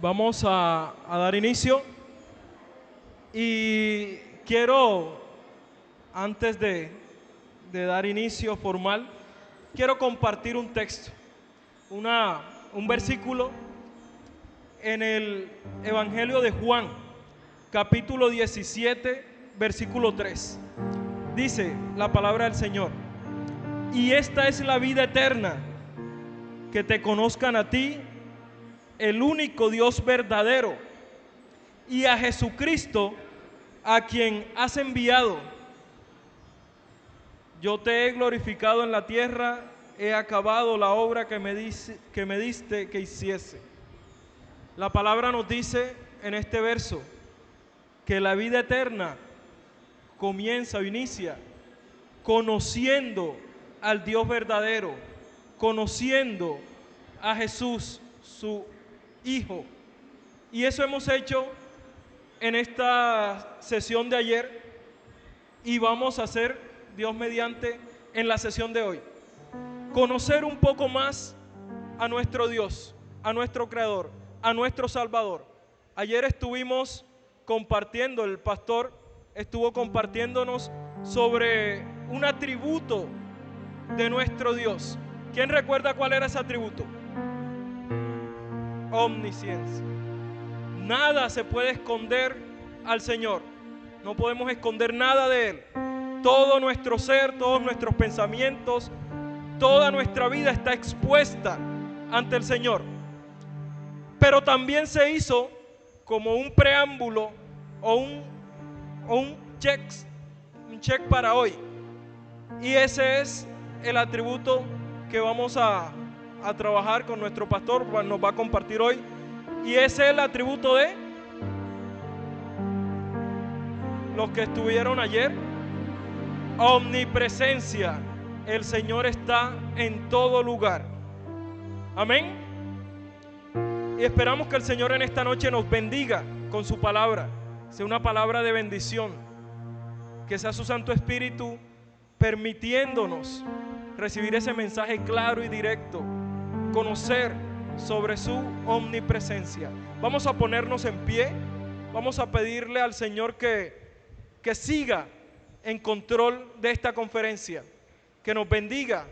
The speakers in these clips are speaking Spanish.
Vamos a dar inicio y quiero, antes de dar inicio formal, quiero compartir un texto, un versículo en el Evangelio de Juan, capítulo 17, versículo 3. Dice la palabra del Señor: y esta es la vida eterna, que te conozcan a ti, el único Dios verdadero, y a Jesucristo, a quien has enviado. Yo te he glorificado en la tierra, he acabado la obra que me diste que hiciese. La palabra nos dice en este verso que la vida eterna comienza o inicia conociendo al Dios verdadero, conociendo a Jesús, su Hijo. Y eso hemos hecho en esta sesión de ayer y vamos a hacer, Dios mediante, en la sesión de hoy. Conocer un poco más a nuestro Dios, a nuestro Creador, a nuestro Salvador. Ayer estuvimos compartiendo, el pastor estuvo compartiéndonos sobre un atributo de nuestro Dios. ¿Quién recuerda cuál era ese atributo? Omnisciencia. Nada se puede esconder al Señor. No podemos esconder nada de Él. Todo nuestro ser, todos nuestros pensamientos, toda nuestra vida está expuesta ante el Señor. Pero también se hizo como un preámbulo o un check para hoy. Y ese es el atributo que vamos a trabajar con nuestro pastor, nos va a compartir hoy. Y ese es el atributo de los que estuvieron ayer: omnipresencia. El Señor está en todo lugar. Amén. Y esperamos que el Señor en esta noche nos bendiga con su palabra, sea una palabra de bendición, que sea su Santo Espíritu permitiéndonos recibir ese mensaje claro y directo, conocer sobre su omnipresencia. Vamos a ponernos en pie, vamos a pedirle al Señor que siga en control de esta conferencia, que nos bendiga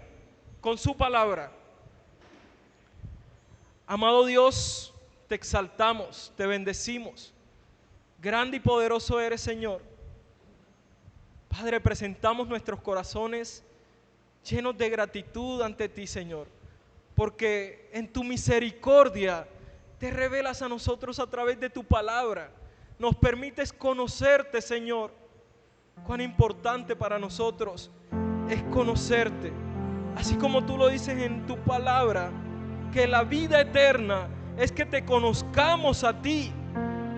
con su palabra. Amado Dios, te exaltamos, te bendecimos. Grande y poderoso eres, Señor. Padre, presentamos nuestros corazones llenos de gratitud ante ti, Señor, porque en tu misericordia te revelas a nosotros a través de tu palabra. Nos permites conocerte, Señor. Cuán importante para nosotros es conocerte, así como tú lo dices en tu palabra, que la vida eterna es que te conozcamos a ti,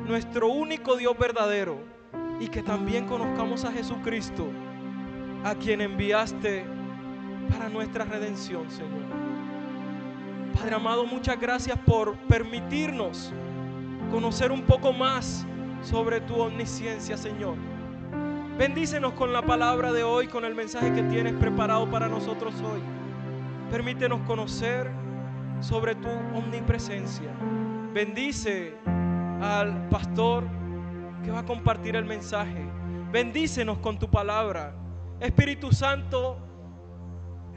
nuestro único Dios verdadero, y que también conozcamos a Jesucristo, a quien enviaste para nuestra redención, Señor. Padre amado, muchas gracias por permitirnos conocer un poco más sobre tu omnisciencia, Señor. Bendícenos con la palabra de hoy, con el mensaje que tienes preparado para nosotros hoy. Permítenos conocer sobre tu omnipresencia. Bendice al pastor que va a compartir el mensaje. Bendícenos con tu palabra. Espíritu Santo,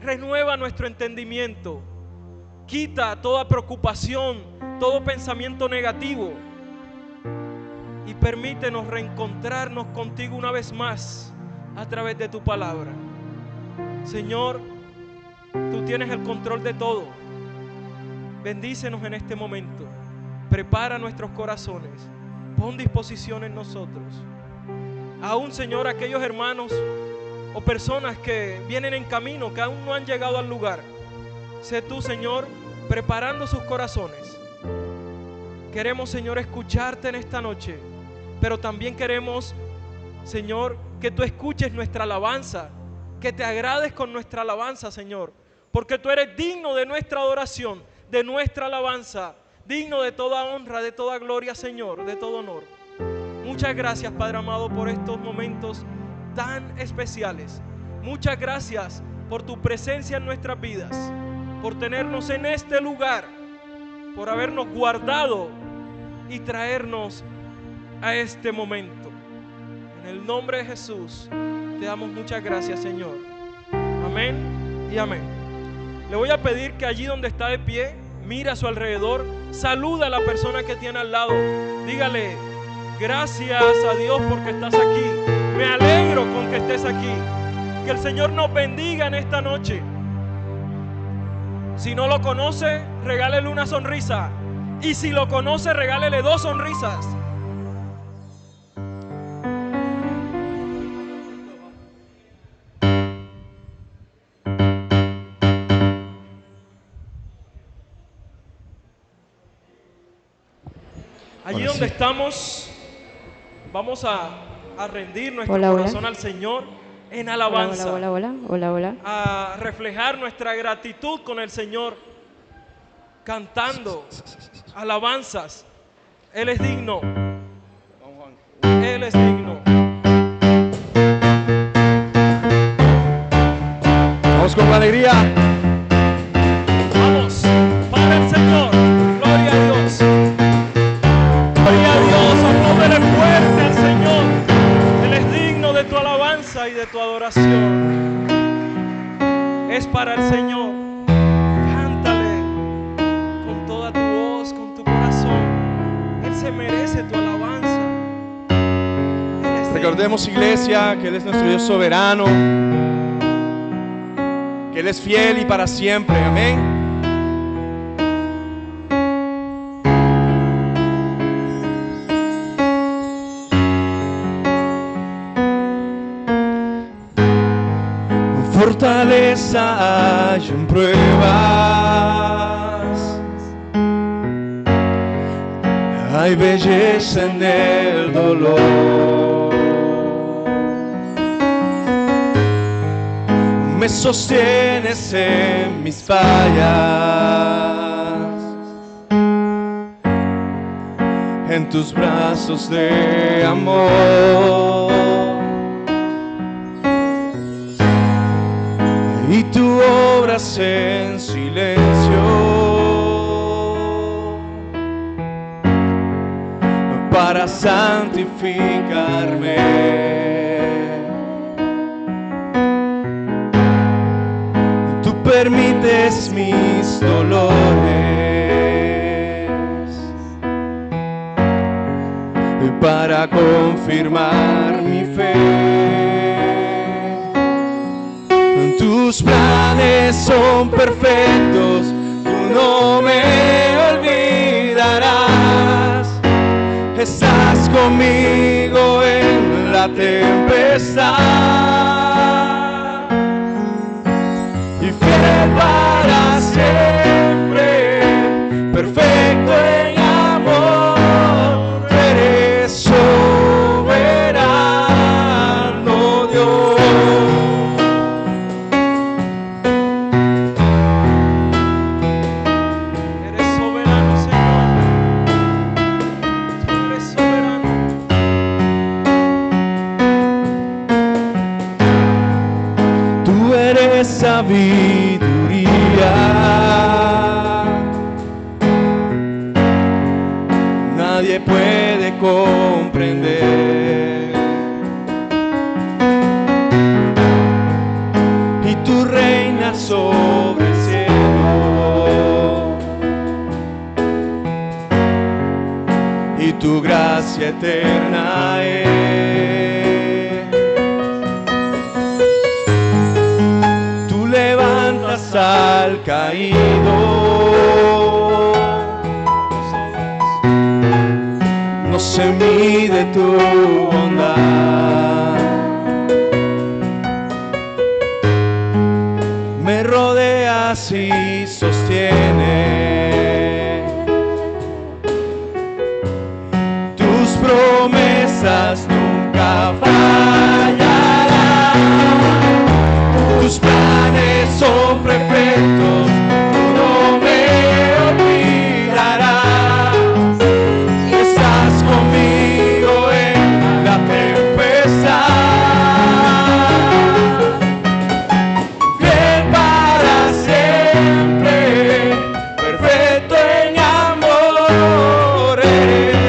renueva nuestro entendimiento. Quita toda preocupación, todo pensamiento negativo, y permítenos reencontrarnos contigo una vez más a través de tu palabra. Señor, tú tienes el control de todo. Bendícenos en este momento. Prepara nuestros corazones. Pon disposición en nosotros. Aún, Señor, aquellos hermanos o personas que vienen en camino, que aún no han llegado al lugar, sé tú, Señor, preparando sus corazones. Queremos, Señor, escucharte en esta noche, pero también queremos, Señor, que tú escuches nuestra alabanza, que te agrades con nuestra alabanza, Señor, porque tú eres digno de nuestra adoración, de nuestra alabanza, digno de toda honra, de toda gloria, Señor, de todo honor. Muchas gracias, Padre amado, por estos momentos tan especiales. Muchas gracias por tu presencia en nuestras vidas, por tenernos en este lugar, por habernos guardado y traernos a este momento. En el nombre de Jesús te damos muchas gracias, Señor. Amén y amén. Le voy a pedir que allí donde está de pie, mire a su alrededor, saluda a la persona que tiene al lado, dígale: gracias a Dios porque estás aquí, me alegro con que estés aquí. Que el Señor nos bendiga en esta noche. Si no lo conoce, regálele una sonrisa, y si lo conoce, regálele 2 sonrisas. Allí donde estamos, vamos a rendir nuestro corazón al Señor en alabanza. Hola. A reflejar nuestra gratitud con el Señor, cantando alabanzas. Él es digno. Él es digno. Vamos con alegría. Vamos, para el Señor. Gloria a Dios. Gloria a Dios, apláudele fuerte al Señor. Él es digno de tu alabanza y de tu adoración. Es para el Señor. Cántale con toda tu voz, con tu corazón. Él se merece tu alabanza. Recordemos, iglesia, que Él es nuestro Dios soberano, que Él es fiel y para siempre. Amén. Fortaleza hay en pruebas, hay belleza en el dolor. Me sostienes en mis fallas, en tus brazos de amor. Y tú obras en silencio para santificarme. Tú permites mis dolores para confirmar mi fe. Tus planes son perfectos, tú no me olvidarás. Estás conmigo en la tempestad y fiel para siempre, perfecto en amor. Eres soberano, Dios. Sabiduría, nadie puede comprender, y tú reinas sobre el cielo, y tu gracia eterna es. Al caído, no se mide tu bondad, me rodeas y sostienes, tus promesas nunca fallarán, tus planes son perfectos, tú no me olvidarás. Estás conmigo en la tempestad, fiel para siempre, perfecto en amor eres.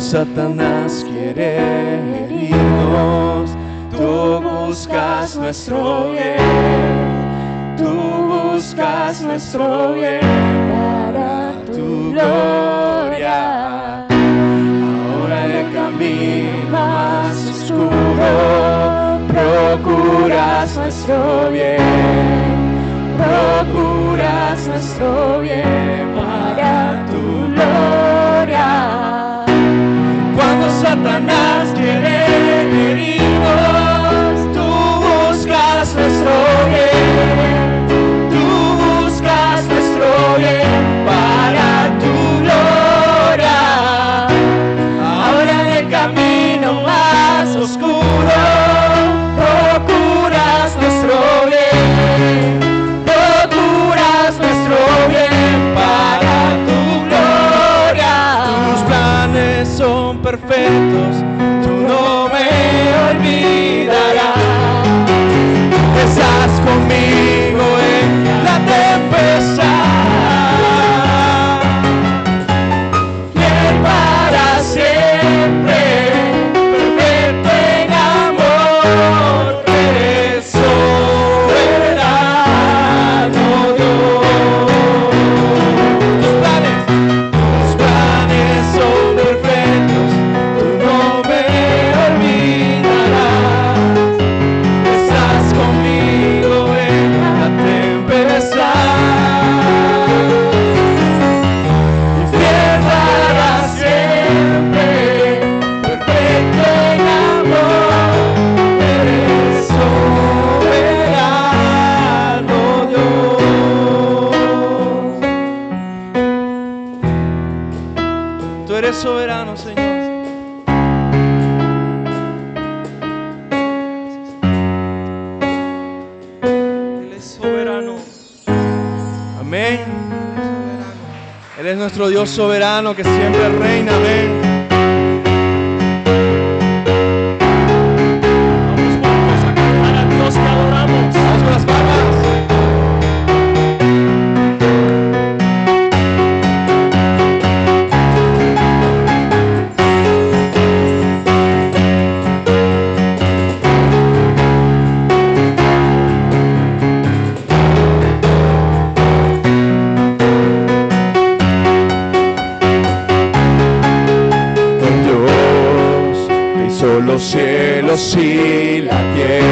Satanás quiere herirnos, tú buscas nuestro bien, tú buscas nuestro bien para tu gloria. Ahora en el camino más oscuro, procuras nuestro bien, procuras nuestro bien para tu gloria. Cuando Satanás quiere herirnos, tú buscas nuestro bien, tú buscas nuestro bien para tu gloria. Ahora en el camino más oscuro, procuras nuestro bien, procuras nuestro bien para tu gloria. Tus planes son perfectos, tú no me olvidarás. Estás conmigo en la tempestad, fiel para siempre, perfecto en amor, eres soberano Dios. Tus planes son perfectos, tú no me olvidarás. Estás conmigo en la tempestad, y fiel para siempre, perfecto en amor, eres soberano Dios. Tú eres soberano, Señor. Él es soberano. Amén. Él es nuestro Dios soberano que siempre reina. Amén. Vamos juntos a cantar a Dios que adoramos. Vamos con las palmas. Los cielos y la tierra,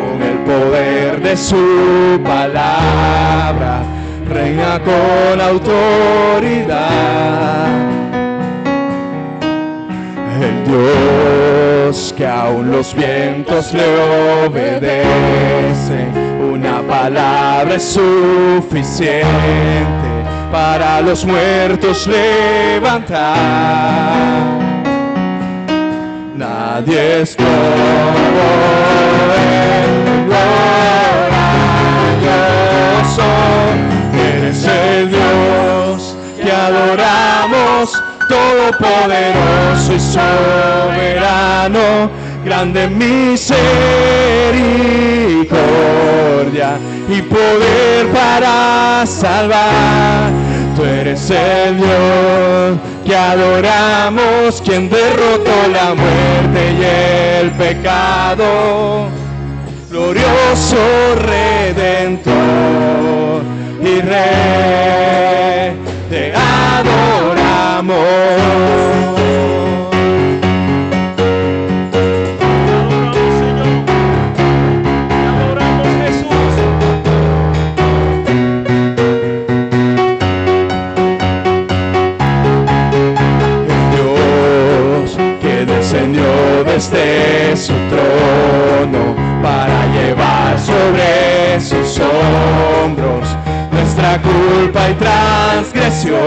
con el poder de su palabra, reina con autoridad. El Dios que aún los vientos le obedecen, una palabra es suficiente para los muertos levantar. Nadie es como Él, glorioso. Eres el Dios que adoramos, todopoderoso y soberano, grande en misericordia y poder para salvar. Tú eres el Dios que adoramos, quien derrotó la muerte y el pecado, glorioso Redentor y Rey, te adoramos. Desde su trono para llevar sobre sus hombros nuestra culpa y transgresión.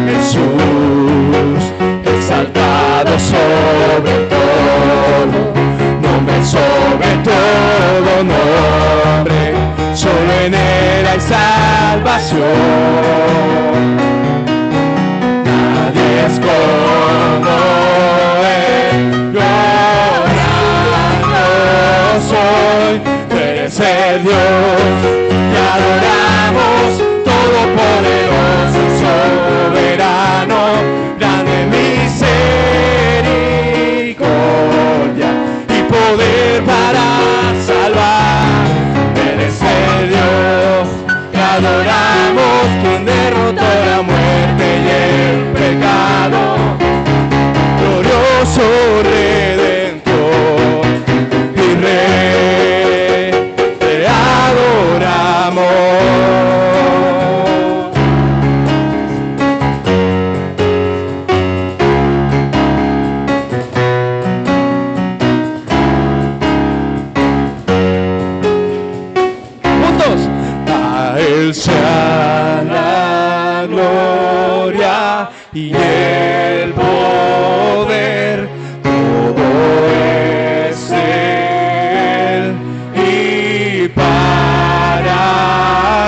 Jesús, exaltado sobre todo, nombre sobre todo nombre, solo en Él hay salvación. Nadie es como Él, glorioso soy, tú eres el Dios que adoramos, todopoderoso y y el poder, todo es de Él y para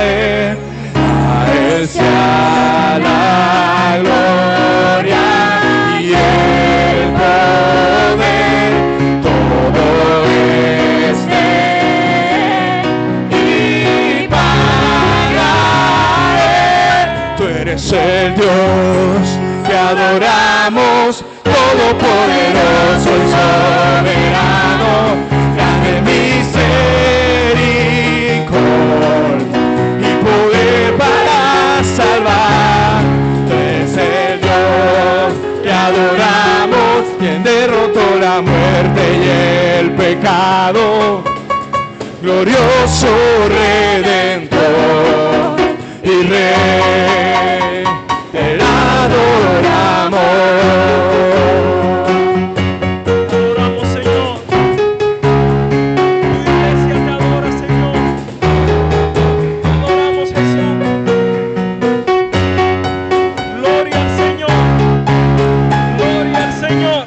Él, a Él sea la gloria y el poder, todo es de Él y para Él. Tú eres el Dios que adoramos, todopoderoso y soberano, grande misericordia y poder para salvar. Tú eres el Dios que adoramos, quien derrotó la muerte y el pecado, glorioso Redentor y Rey, te adoramos. Adoramos, Señor. Tu iglesia te adora, Señor. Te adoramos, Jesús. Gloria al Señor. Gloria al Señor.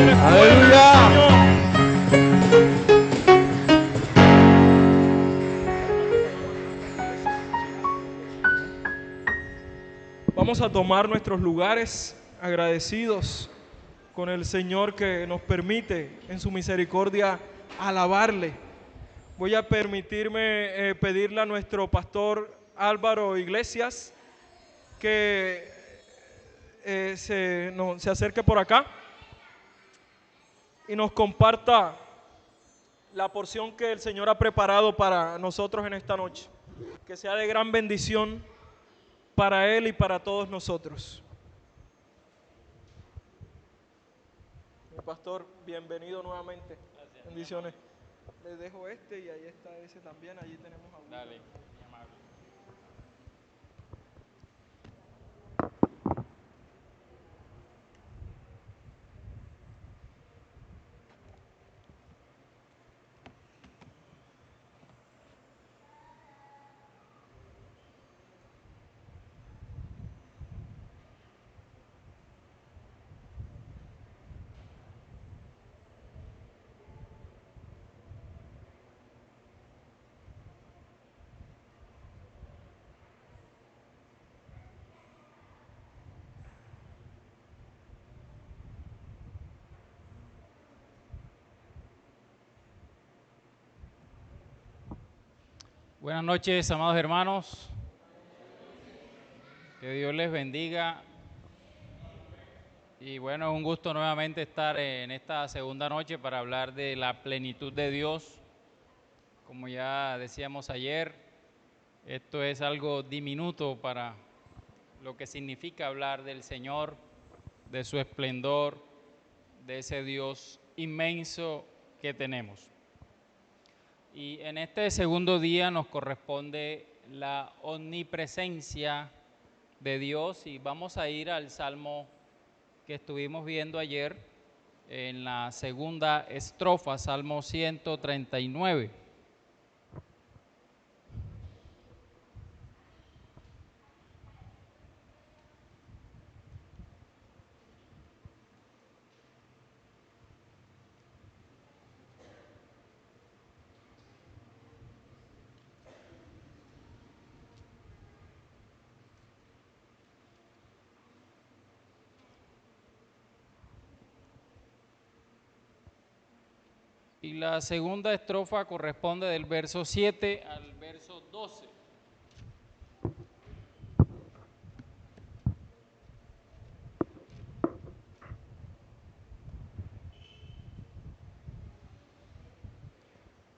Eres fuerte, Aleluya. Señor. Vamos a tomar nuestros lugares agradecidos con el Señor que nos permite en su misericordia alabarle. Voy a permitirme pedirle a nuestro pastor Álvaro Iglesias que se acerque por acá y nos comparta la porción que el Señor ha preparado para nosotros en esta noche. Que sea de gran bendición para Él y para todos nosotros. Mi pastor, bienvenido nuevamente. Gracias. Bendiciones. Les dejo este y ahí está ese también. Allí tenemos a uno. Dale, mi amable. Buenas noches, amados hermanos. Que Dios les bendiga. Y bueno, es un gusto nuevamente estar en esta segunda noche para hablar de la plenitud de Dios. Como ya decíamos ayer, esto es algo diminuto para lo que significa hablar del Señor, de su esplendor, de ese Dios inmenso que tenemos. Y en este segundo día nos corresponde la omnipresencia de Dios y vamos a ir al Salmo que estuvimos viendo ayer en la segunda estrofa, Salmo 139. Y la segunda estrofa corresponde del verso 7 al verso 12.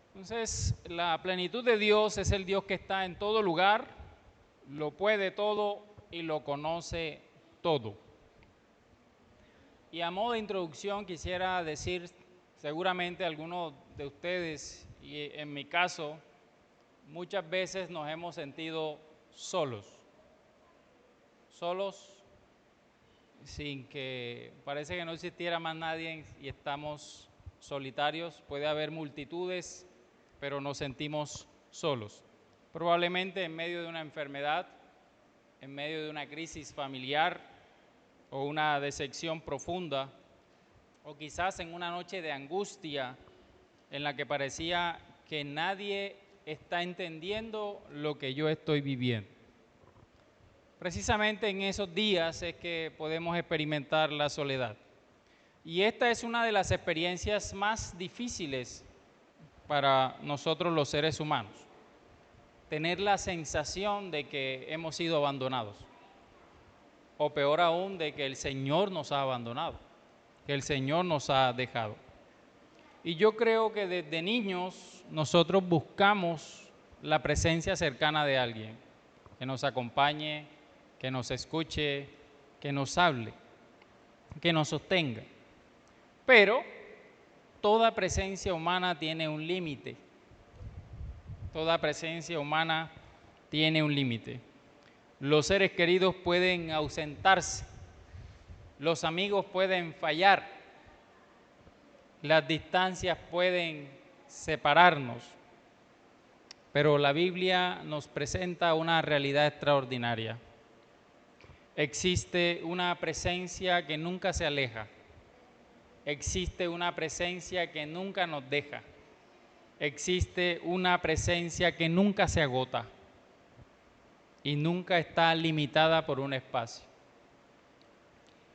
Entonces, la plenitud de Dios es el Dios que está en todo lugar, lo puede todo y lo conoce todo. Y a modo de introducción quisiera decir, seguramente algunos de ustedes, y en mi caso, muchas veces nos hemos sentido solos, sin que parece que no existiera más nadie y estamos solitarios. Puede haber multitudes, pero nos sentimos solos. Probablemente en medio de una enfermedad, en medio de una crisis familiar o una decepción profunda, o quizás en una noche de angustia en la que parecía que nadie está entendiendo lo que yo estoy viviendo. Precisamente en esos días es que podemos experimentar la soledad. Y esta es una de las experiencias más difíciles para nosotros los seres humanos. Tener la sensación de que hemos sido abandonados. O peor aún, de que el Señor nos ha abandonado, que el Señor nos ha dejado. Y yo creo que desde niños nosotros buscamos la presencia cercana de alguien, que nos acompañe, que nos escuche, que nos hable, que nos sostenga. Pero toda presencia humana tiene un límite. Toda presencia humana tiene un límite. Los seres queridos pueden ausentarse, los amigos pueden fallar, las distancias pueden separarnos, pero la Biblia nos presenta una realidad extraordinaria. Existe una presencia que nunca se aleja, existe una presencia que nunca nos deja, existe una presencia que nunca se agota y nunca está limitada por un espacio.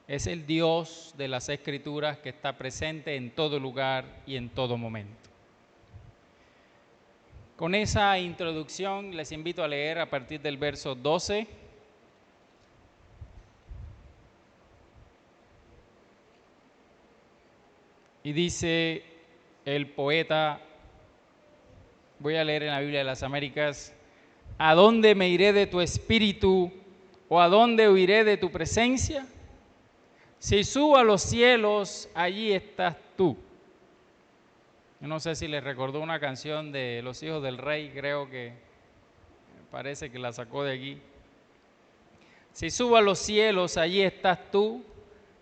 Es el Dios de las Escrituras que está presente en todo lugar y en todo momento. Con esa introducción les invito a leer a partir del verso 12. Y dice el poeta, voy a leer en la Biblia de las Américas: ¿a dónde me iré de tu espíritu o a dónde huiré de tu presencia? Si subo a los cielos, allí estás tú. Yo no sé si les recordó una canción de Los Hijos del Rey, creo que parece que la sacó de aquí. Si subo a los cielos, allí estás tú.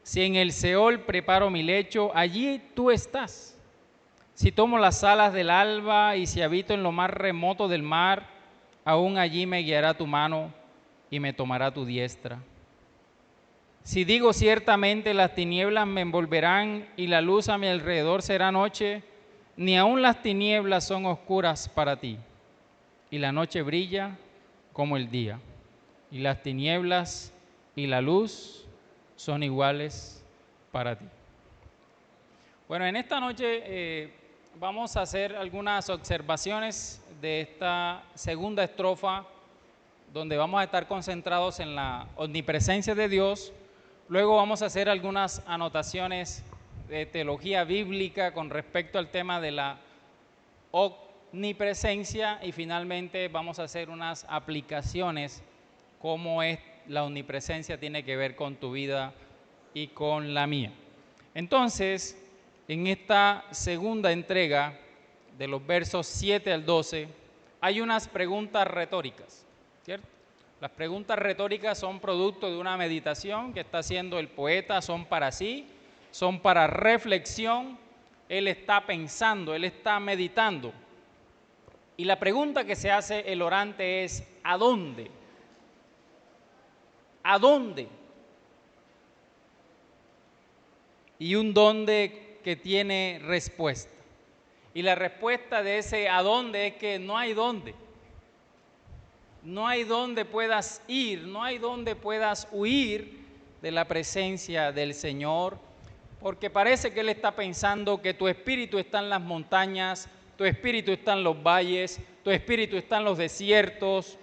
Si en el Seol preparo mi lecho, allí tú estás. Si tomo las alas del alba y si habito en lo más remoto del mar, aún allí me guiará tu mano y me tomará tu diestra. Si digo ciertamente las tinieblas me envolverán y la luz a mi alrededor será noche, ni aun las tinieblas son oscuras para ti. Y la noche brilla como el día, y las tinieblas y la luz son iguales para ti. Bueno, en esta noche vamos a hacer algunas observaciones de esta segunda estrofa, donde vamos a estar concentrados en la omnipresencia de Dios. Luego vamos a hacer algunas anotaciones de teología bíblica con respecto al tema de la omnipresencia y finalmente vamos a hacer unas aplicaciones, cómo es la omnipresencia tiene que ver con tu vida y con la mía. Entonces, en esta segunda entrega, de los versos 7 al 12, hay unas preguntas retóricas, ¿cierto? Las preguntas retóricas son producto de una meditación que está haciendo el poeta, son para sí, son para reflexión, él está pensando, él está meditando. Y la pregunta que se hace el orante es: ¿a dónde? ¿A dónde? Y un dónde que tiene respuesta. Y la respuesta de ese ¿a dónde? Es que no hay dónde. No hay dónde puedas ir, no hay dónde puedas huir de la presencia del Señor, porque parece que Él está pensando que tu espíritu está en las montañas, tu espíritu está en los valles, tu espíritu está en los desiertos,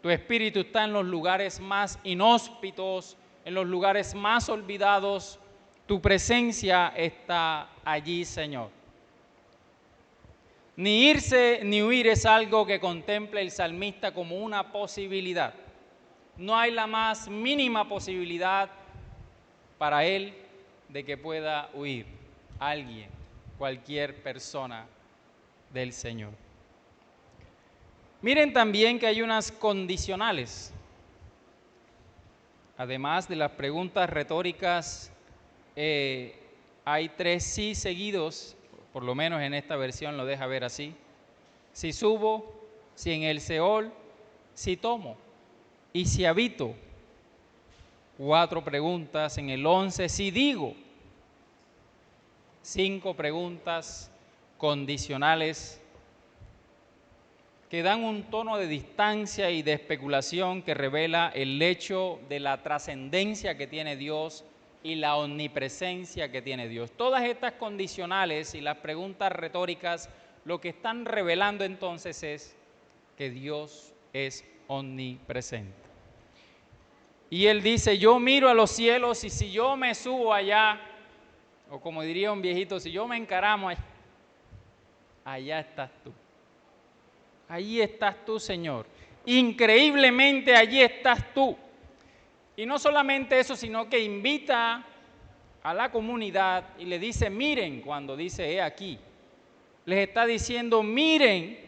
tu espíritu está en los lugares más inhóspitos, en los lugares más olvidados. Tu presencia está allí, Señor. Ni irse ni huir es algo que contempla el salmista como una posibilidad. No hay la más mínima posibilidad para él de que pueda huir alguien, cualquier persona del Señor. Miren también que hay unas condicionales. Además de las preguntas retóricas, hay 3 sí seguidos, por lo menos en esta versión lo deja ver así. Si subo, si en el Seol, si tomo. Y si habito, 4 preguntas. En el 11, si digo, 5 preguntas condicionales que dan un tono de distancia y de especulación que revela el hecho de la trascendencia que tiene Dios y la omnipresencia que tiene Dios. Todas estas condicionales y las preguntas retóricas lo que están revelando entonces es que Dios es omnipresente. Y él dice, yo miro a los cielos y si yo me subo allá, o como diría un viejito, si yo me encaramo allá, allá estás tú. Allí estás tú, Señor. Increíblemente allí estás tú. Y no solamente eso, sino que invita a la comunidad y le dice, miren, cuando dice, he aquí, les está diciendo, miren,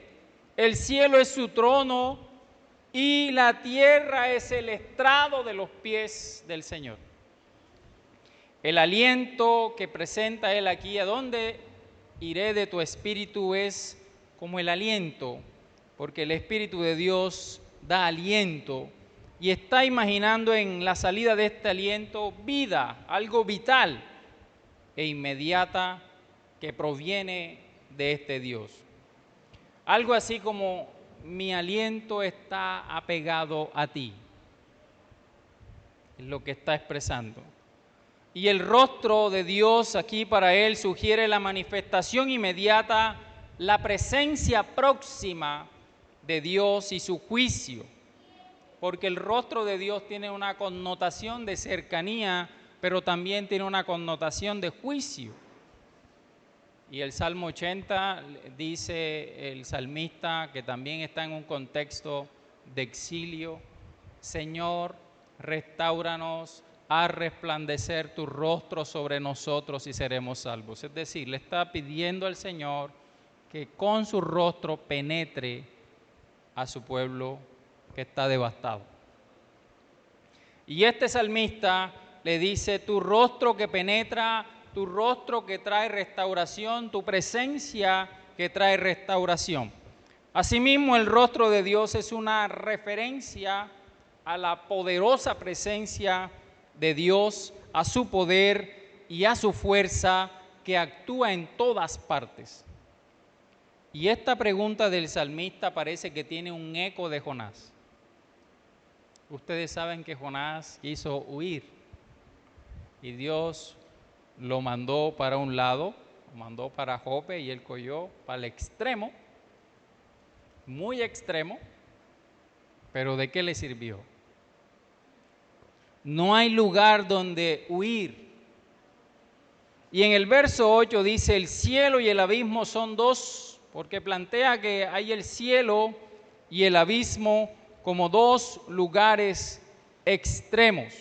el cielo es su trono y la tierra es el estrado de los pies del Señor. El aliento que presenta él aquí, ¿a dónde iré de tu espíritu? Es como el aliento, porque el Espíritu de Dios da aliento y está imaginando en la salida de este aliento vida, algo vital e inmediata que proviene de este Dios. Algo así como mi aliento está apegado a ti, es lo que está expresando. Y el rostro de Dios aquí para él sugiere la manifestación inmediata, la presencia próxima de Dios y su juicio, porque el rostro de Dios tiene una connotación de cercanía, pero también tiene una connotación de juicio. Y el Salmo 80 dice el salmista, que también está en un contexto de exilio, Señor, restáuranos, haz resplandecer tu rostro sobre nosotros y seremos salvos. Es decir, le está pidiendo al Señor que con su rostro penetre a su pueblo que está devastado. Y este salmista le dice, tu rostro que penetra, tu rostro que trae restauración, tu presencia que trae restauración. Asimismo, el rostro de Dios es una referencia a la poderosa presencia de Dios, a su poder y a su fuerza que actúa en todas partes. Y esta pregunta del salmista parece que tiene un eco de Jonás. Ustedes saben que Jonás quiso huir y Dios lo mandó para un lado, lo mandó para Jope y él cogió para el extremo, muy extremo, pero ¿de qué le sirvió? No hay lugar donde huir. Y en el verso 8 dice, el cielo y el abismo son dos, porque plantea que hay el cielo y el abismo como dos lugares extremos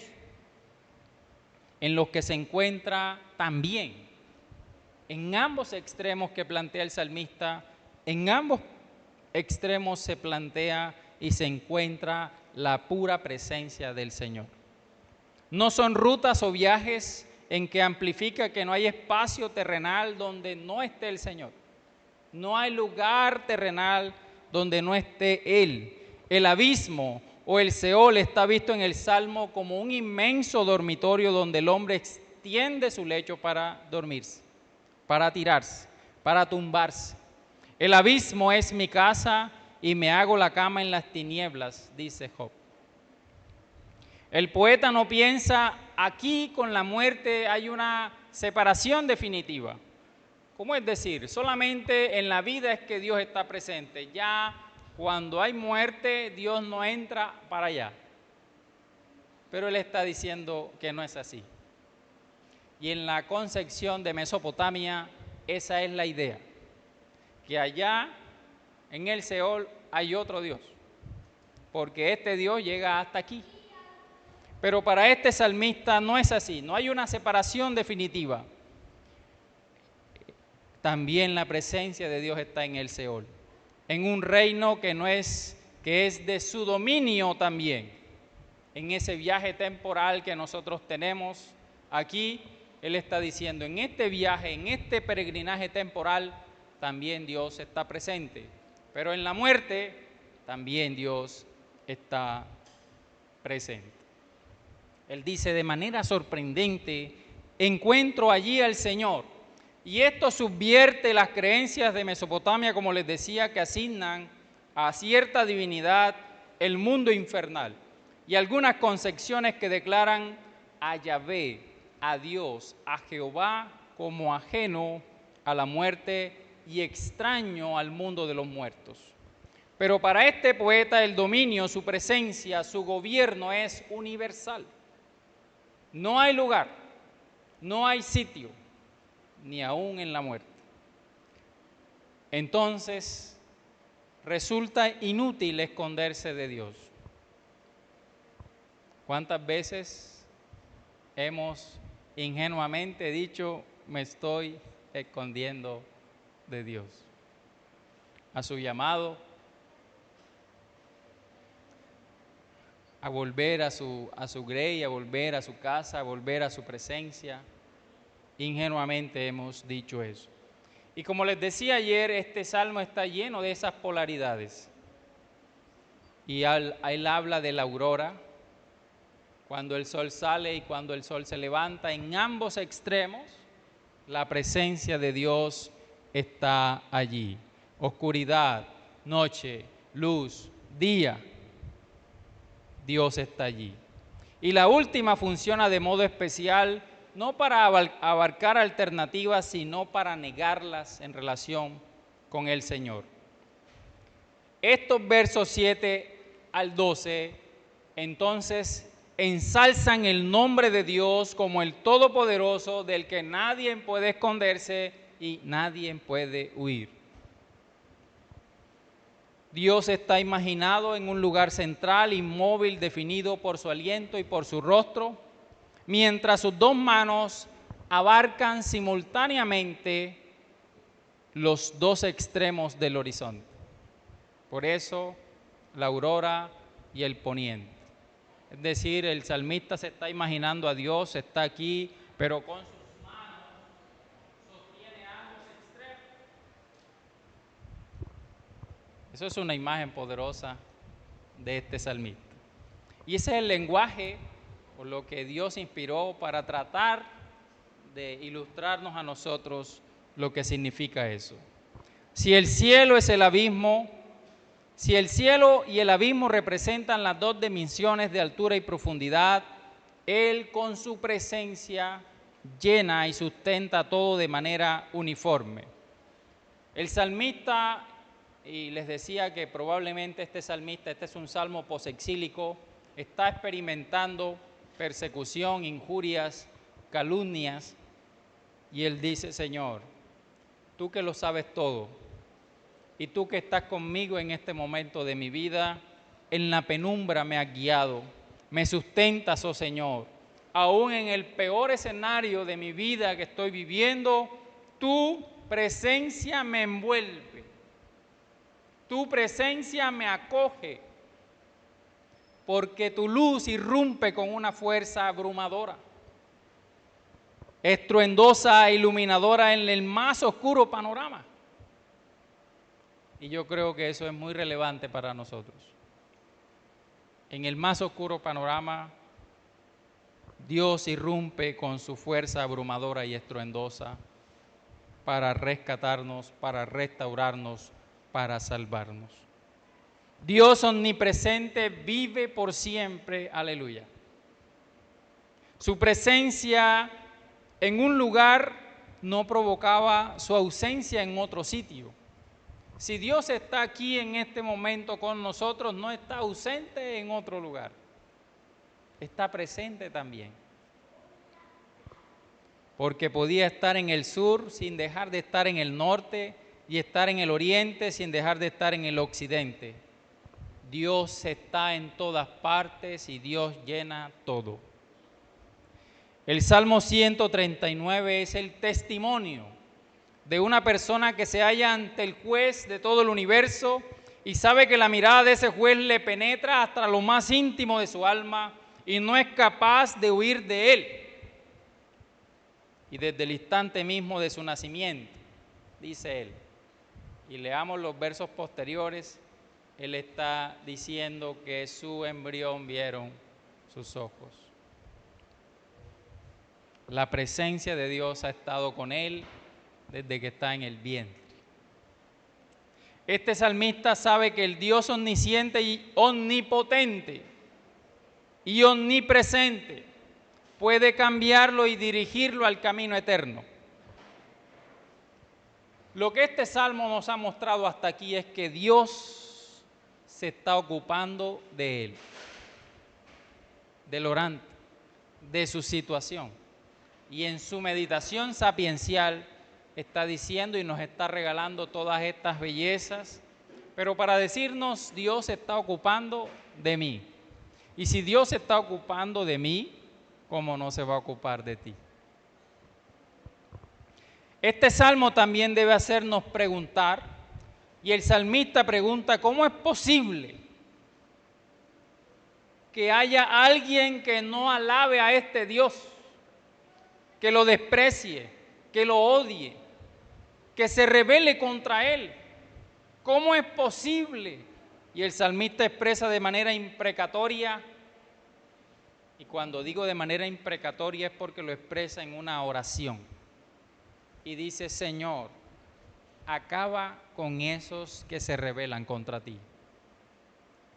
en los que se encuentra también, en ambos extremos que plantea el salmista, en ambos extremos se plantea y se encuentra la pura presencia del Señor. No son rutas o viajes en que amplifica que no hay espacio terrenal donde no esté el Señor. No hay lugar terrenal donde no esté Él. El abismo o el Seol está visto en el Salmo como un inmenso dormitorio donde el hombre extiende su lecho para dormirse, para tirarse, para tumbarse. El abismo es mi casa y me hago la cama en las tinieblas, dice Job. El poeta no piensa, aquí con la muerte hay una separación definitiva. ¿Cómo es decir? Solamente en la vida es que Dios está presente. Ya cuando hay muerte, Dios no entra para allá. Pero él está diciendo que no es así. Y en la concepción de Mesopotamia, esa es la idea. Que allá, en el Seol, hay otro Dios. Porque este Dios llega hasta aquí. Pero para este salmista no es así, no hay una separación definitiva. También la presencia de Dios está en el Seol, en un reino que es de su dominio también. En ese viaje temporal que nosotros tenemos aquí, él está diciendo, en este viaje, en este peregrinaje temporal, también Dios está presente. Pero en la muerte, también Dios está presente. Él dice de manera sorprendente, encuentro allí al Señor. Y esto subvierte las creencias de Mesopotamia, como les decía, que asignan a cierta divinidad el mundo infernal. Y algunas concepciones que declaran a Yahvé, a Dios, a Jehová como ajeno a la muerte y extraño al mundo de los muertos. Pero para este poeta el dominio, su presencia, su gobierno es universal. No hay lugar, no hay sitio, ni aún en la muerte. Entonces, resulta inútil esconderse de Dios. ¿Cuántas veces hemos ingenuamente dicho, me estoy escondiendo de Dios? A su llamado, a volver a su grey, a volver a su casa, a volver a su presencia. Ingenuamente hemos dicho eso. Y como les decía ayer, este salmo está lleno de esas polaridades. Y él habla de la aurora, cuando el sol sale y cuando el sol se levanta. En ambos extremos, la presencia de Dios está allí. Oscuridad, noche, luz, día. Dios está allí. Y la última funciona de modo especial, no para abarcar alternativas, sino para negarlas en relación con el Señor. Estos versos 7 al 12, entonces, ensalzan el nombre de Dios como el Todopoderoso, del que nadie puede esconderse y nadie puede huir. Dios está imaginado en un lugar central, inmóvil, definido por su aliento y por su rostro, mientras sus dos manos abarcan simultáneamente los dos extremos del horizonte. Por eso, la aurora y el poniente. Es decir, el salmista se está imaginando a Dios, está aquí, pero con sus manos sostiene ambos extremos. Eso es una imagen poderosa de este salmista. Y ese es el lenguaje por lo que Dios inspiró para tratar de ilustrarnos a nosotros lo que significa eso. Si el cielo es el abismo, si el cielo y el abismo representan las dos dimensiones de altura y profundidad, Él con su presencia llena y sustenta todo de manera uniforme. El salmista, y les decía que probablemente este es un salmo posexílico, está experimentando persecución, injurias, calumnias, y él dice, Señor, tú que lo sabes todo, y tú que estás conmigo en este momento de mi vida, en la penumbra me has guiado, me sustentas, oh Señor, aún en el peor escenario de mi vida que estoy viviendo, tu presencia me envuelve, tu presencia me acoge, porque tu luz irrumpe con una fuerza abrumadora, estruendosa e iluminadora en el más oscuro panorama. Y yo creo que eso es muy relevante para nosotros. En el más oscuro panorama, Dios irrumpe con su fuerza abrumadora y estruendosa para rescatarnos, para restaurarnos, para salvarnos. Dios omnipresente vive por siempre, aleluya. Su presencia en un lugar no provocaba su ausencia en otro sitio. Si Dios está aquí en este momento con nosotros, no está ausente en otro lugar, está presente también. Porque podía estar en el sur sin dejar de estar en el norte y estar en el oriente sin dejar de estar en el occidente. Dios está en todas partes y Dios llena todo. El Salmo 139 es el testimonio de una persona que se halla ante el juez de todo el universo y sabe que la mirada de ese juez le penetra hasta lo más íntimo de su alma y no es capaz de huir de él. Y desde el instante mismo de su nacimiento, dice él, y leamos los versos posteriores, él está diciendo que su embrión vieron sus ojos. La presencia de Dios ha estado con él desde que está en el vientre. Este salmista sabe que el Dios omnisciente y omnipotente y omnipresente puede cambiarlo y dirigirlo al camino eterno. Lo que este salmo nos ha mostrado hasta aquí es que Dios se está ocupando de él, del orante, de su situación. Y en su meditación sapiencial está diciendo y nos está regalando todas estas bellezas, pero para decirnos, Dios se está ocupando de mí. Y si Dios se está ocupando de mí, ¿cómo no se va a ocupar de ti? Este salmo también debe hacernos preguntar, y el salmista pregunta, ¿cómo es posible que haya alguien que no alabe a este Dios, que lo desprecie, que lo odie, que se rebele contra él? ¿Cómo es posible? Y el salmista expresa de manera imprecatoria, y cuando digo de manera imprecatoria es porque lo expresa en una oración. Y dice, Señor, acaba con esos que se rebelan contra ti.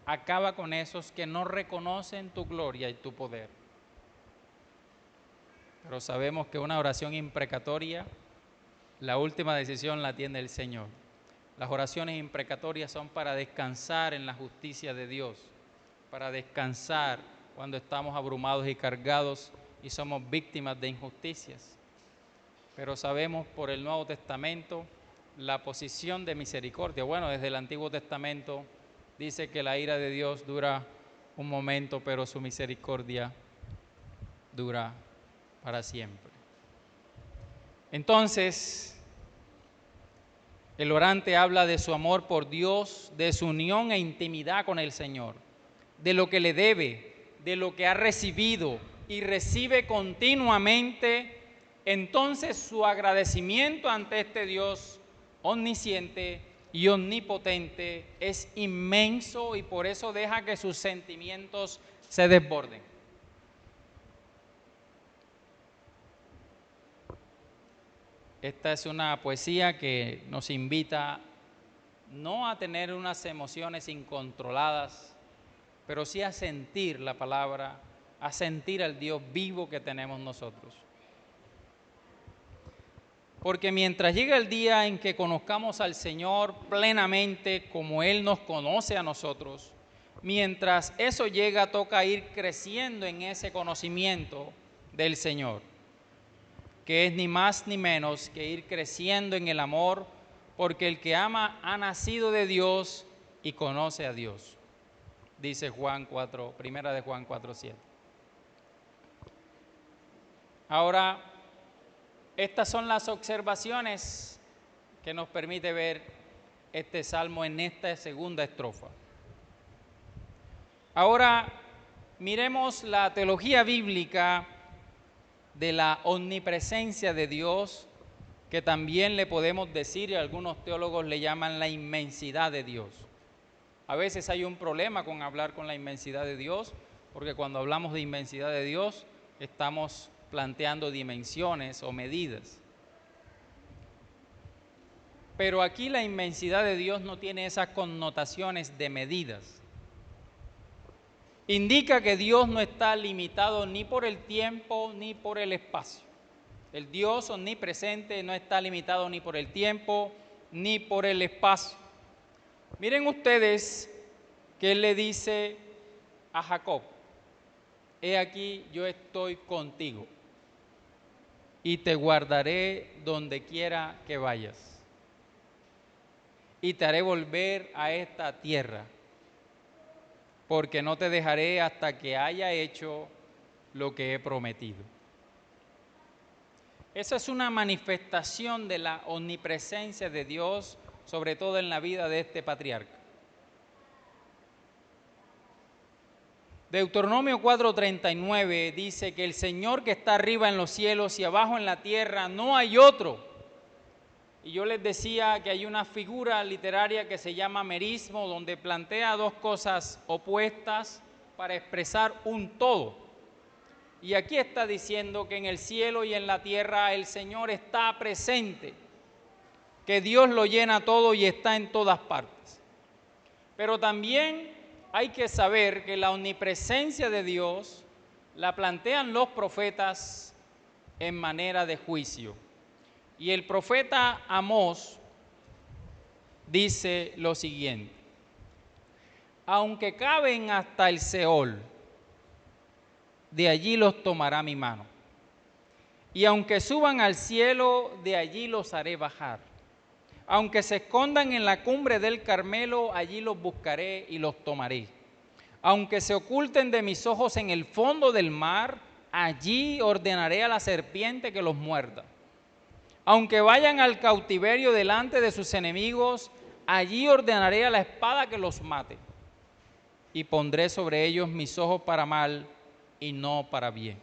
Acaba con esos que no reconocen tu gloria y tu poder. Pero sabemos que una oración imprecatoria, la última decisión la tiene el Señor. Las oraciones imprecatorias son para descansar en la justicia de Dios, para descansar cuando estamos abrumados y cargados y somos víctimas de injusticias. Pero sabemos por el Nuevo Testamento la posición de misericordia. Bueno, desde el Antiguo Testamento dice que la ira de Dios dura un momento, pero su misericordia dura para siempre. Entonces, el orante habla de su amor por Dios, de su unión e intimidad con el Señor, de lo que le debe, de lo que ha recibido y recibe continuamente. Entonces su agradecimiento ante este Dios omnisciente y omnipotente es inmenso y por eso deja que sus sentimientos se desborden. Esta es una poesía que nos invita no a tener unas emociones incontroladas, pero sí a sentir la palabra, a sentir al Dios vivo que tenemos nosotros. Porque mientras llega el día en que conozcamos al Señor plenamente como Él nos conoce a nosotros, mientras eso llega, toca ir creciendo en ese conocimiento del Señor, que es ni más ni menos que ir creciendo en el amor, porque el que ama ha nacido de Dios y conoce a Dios, dice Juan 4, primera de Juan 4:7. Ahora, estas son las observaciones que nos permite ver este salmo en esta segunda estrofa. Ahora, miremos la teología bíblica de la omnipresencia de Dios, que también le podemos decir, y algunos teólogos le llaman la inmensidad de Dios. A veces hay un problema con hablar con la inmensidad de Dios, porque cuando hablamos de inmensidad de Dios, estamos planteando dimensiones o medidas. Pero aquí la inmensidad de Dios no tiene esas connotaciones de medidas. Indica que Dios no está limitado ni por el tiempo ni por el espacio. El Dios omnipresente no está limitado ni por el tiempo ni por el espacio. Miren ustedes que Él le dice a Jacob: he aquí, yo estoy contigo y te guardaré donde quiera que vayas y te haré volver a esta tierra, porque no te dejaré hasta que haya hecho lo que he prometido. Esa es una manifestación de la omnipresencia de Dios, sobre todo en la vida de este patriarca. Deuteronomio 4:39 dice que el Señor que está arriba en los cielos y abajo en la tierra, no hay otro. Y yo les decía que hay una figura literaria que se llama merismo, donde plantea dos cosas opuestas, para expresar un todo. Y aquí está diciendo que en el cielo y en la tierra el Señor está presente, que Dios lo llena todo y está en todas partes. Pero también hay que saber que la omnipresencia de Dios la plantean los profetas en manera de juicio. Y el profeta Amós dice lo siguiente: aunque caben hasta el Seol, de allí los tomará mi mano. Y aunque suban al cielo, de allí los haré bajar. Aunque se escondan en la cumbre del Carmelo, allí los buscaré y los tomaré. Aunque se oculten de mis ojos en el fondo del mar, allí ordenaré a la serpiente que los muerda. Aunque vayan al cautiverio delante de sus enemigos, allí ordenaré a la espada que los mate. Y pondré sobre ellos mis ojos para mal y no para bien.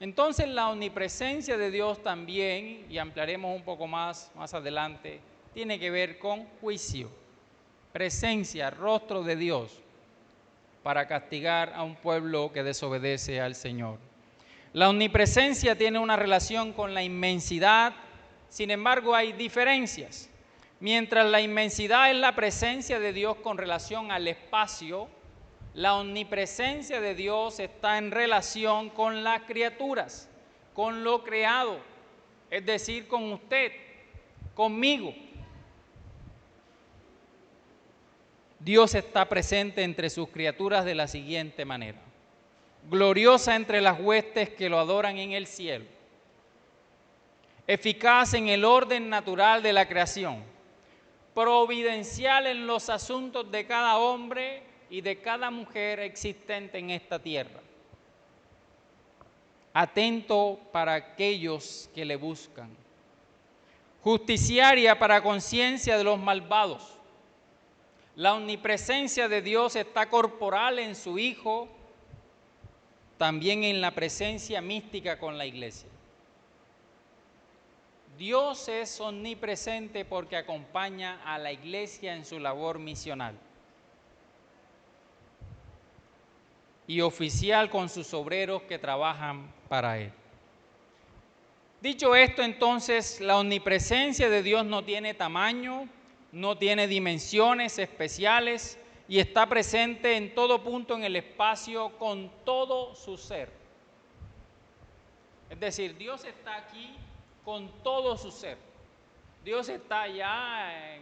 Entonces la omnipresencia de Dios también, y ampliaremos un poco más adelante, tiene que ver con juicio, presencia, rostro de Dios para castigar a un pueblo que desobedece al Señor. La omnipresencia tiene una relación con la inmensidad, sin embargo hay diferencias. Mientras la inmensidad es la presencia de Dios con relación al espacio, la omnipresencia de Dios está en relación con las criaturas, con lo creado, es decir, con usted, conmigo. Dios está presente entre sus criaturas de la siguiente manera: gloriosa entre las huestes que lo adoran en el cielo, eficaz en el orden natural de la creación, providencial en los asuntos de cada hombre y de cada mujer existente en esta tierra, atento para aquellos que le buscan, justiciaria para conciencia de los malvados. La omnipresencia de Dios está corporal en su Hijo, también en la presencia mística con la iglesia. Dios es omnipresente porque acompaña a la iglesia en su labor misional y oficial con sus obreros que trabajan para Él. Dicho esto, entonces, la omnipresencia de Dios no tiene tamaño, no tiene dimensiones especiales y está presente en todo punto en el espacio con todo su ser. Es decir, Dios está aquí con todo su ser. Dios está allá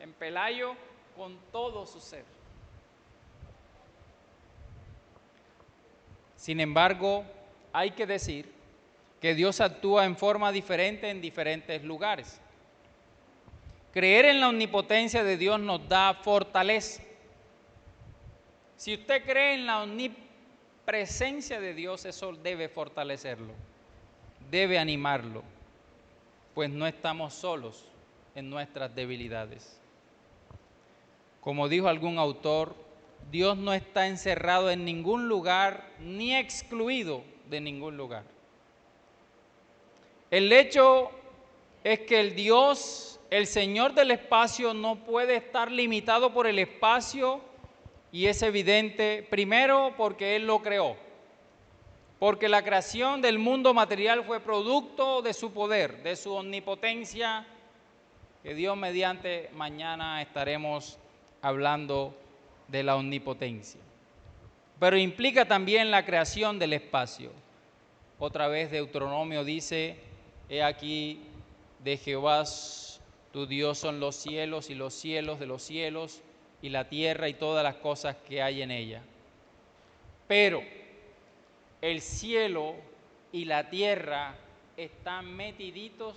en Pelayo con todo su ser. Sin embargo, hay que decir que Dios actúa en forma diferente en diferentes lugares. Creer en la omnipotencia de Dios nos da fortaleza. Si usted cree en la omnipresencia de Dios, eso debe fortalecerlo, debe animarlo, pues no estamos solos en nuestras debilidades. Como dijo algún autor, Dios no está encerrado en ningún lugar ni excluido de ningún lugar. El hecho es que el Dios, el Señor del espacio, no puede estar limitado por el espacio, y es evidente, primero, porque Él lo creó, porque la creación del mundo material fue producto de su poder, de su omnipotencia, que Dios mediante mañana estaremos hablando de la omnipotencia. Pero implica también la creación del espacio. Otra vez Deuteronomio dice: he aquí de Jehová tu Dios son los cielos y los cielos de los cielos y la tierra y todas las cosas que hay en ella. Pero el cielo y la tierra están metiditos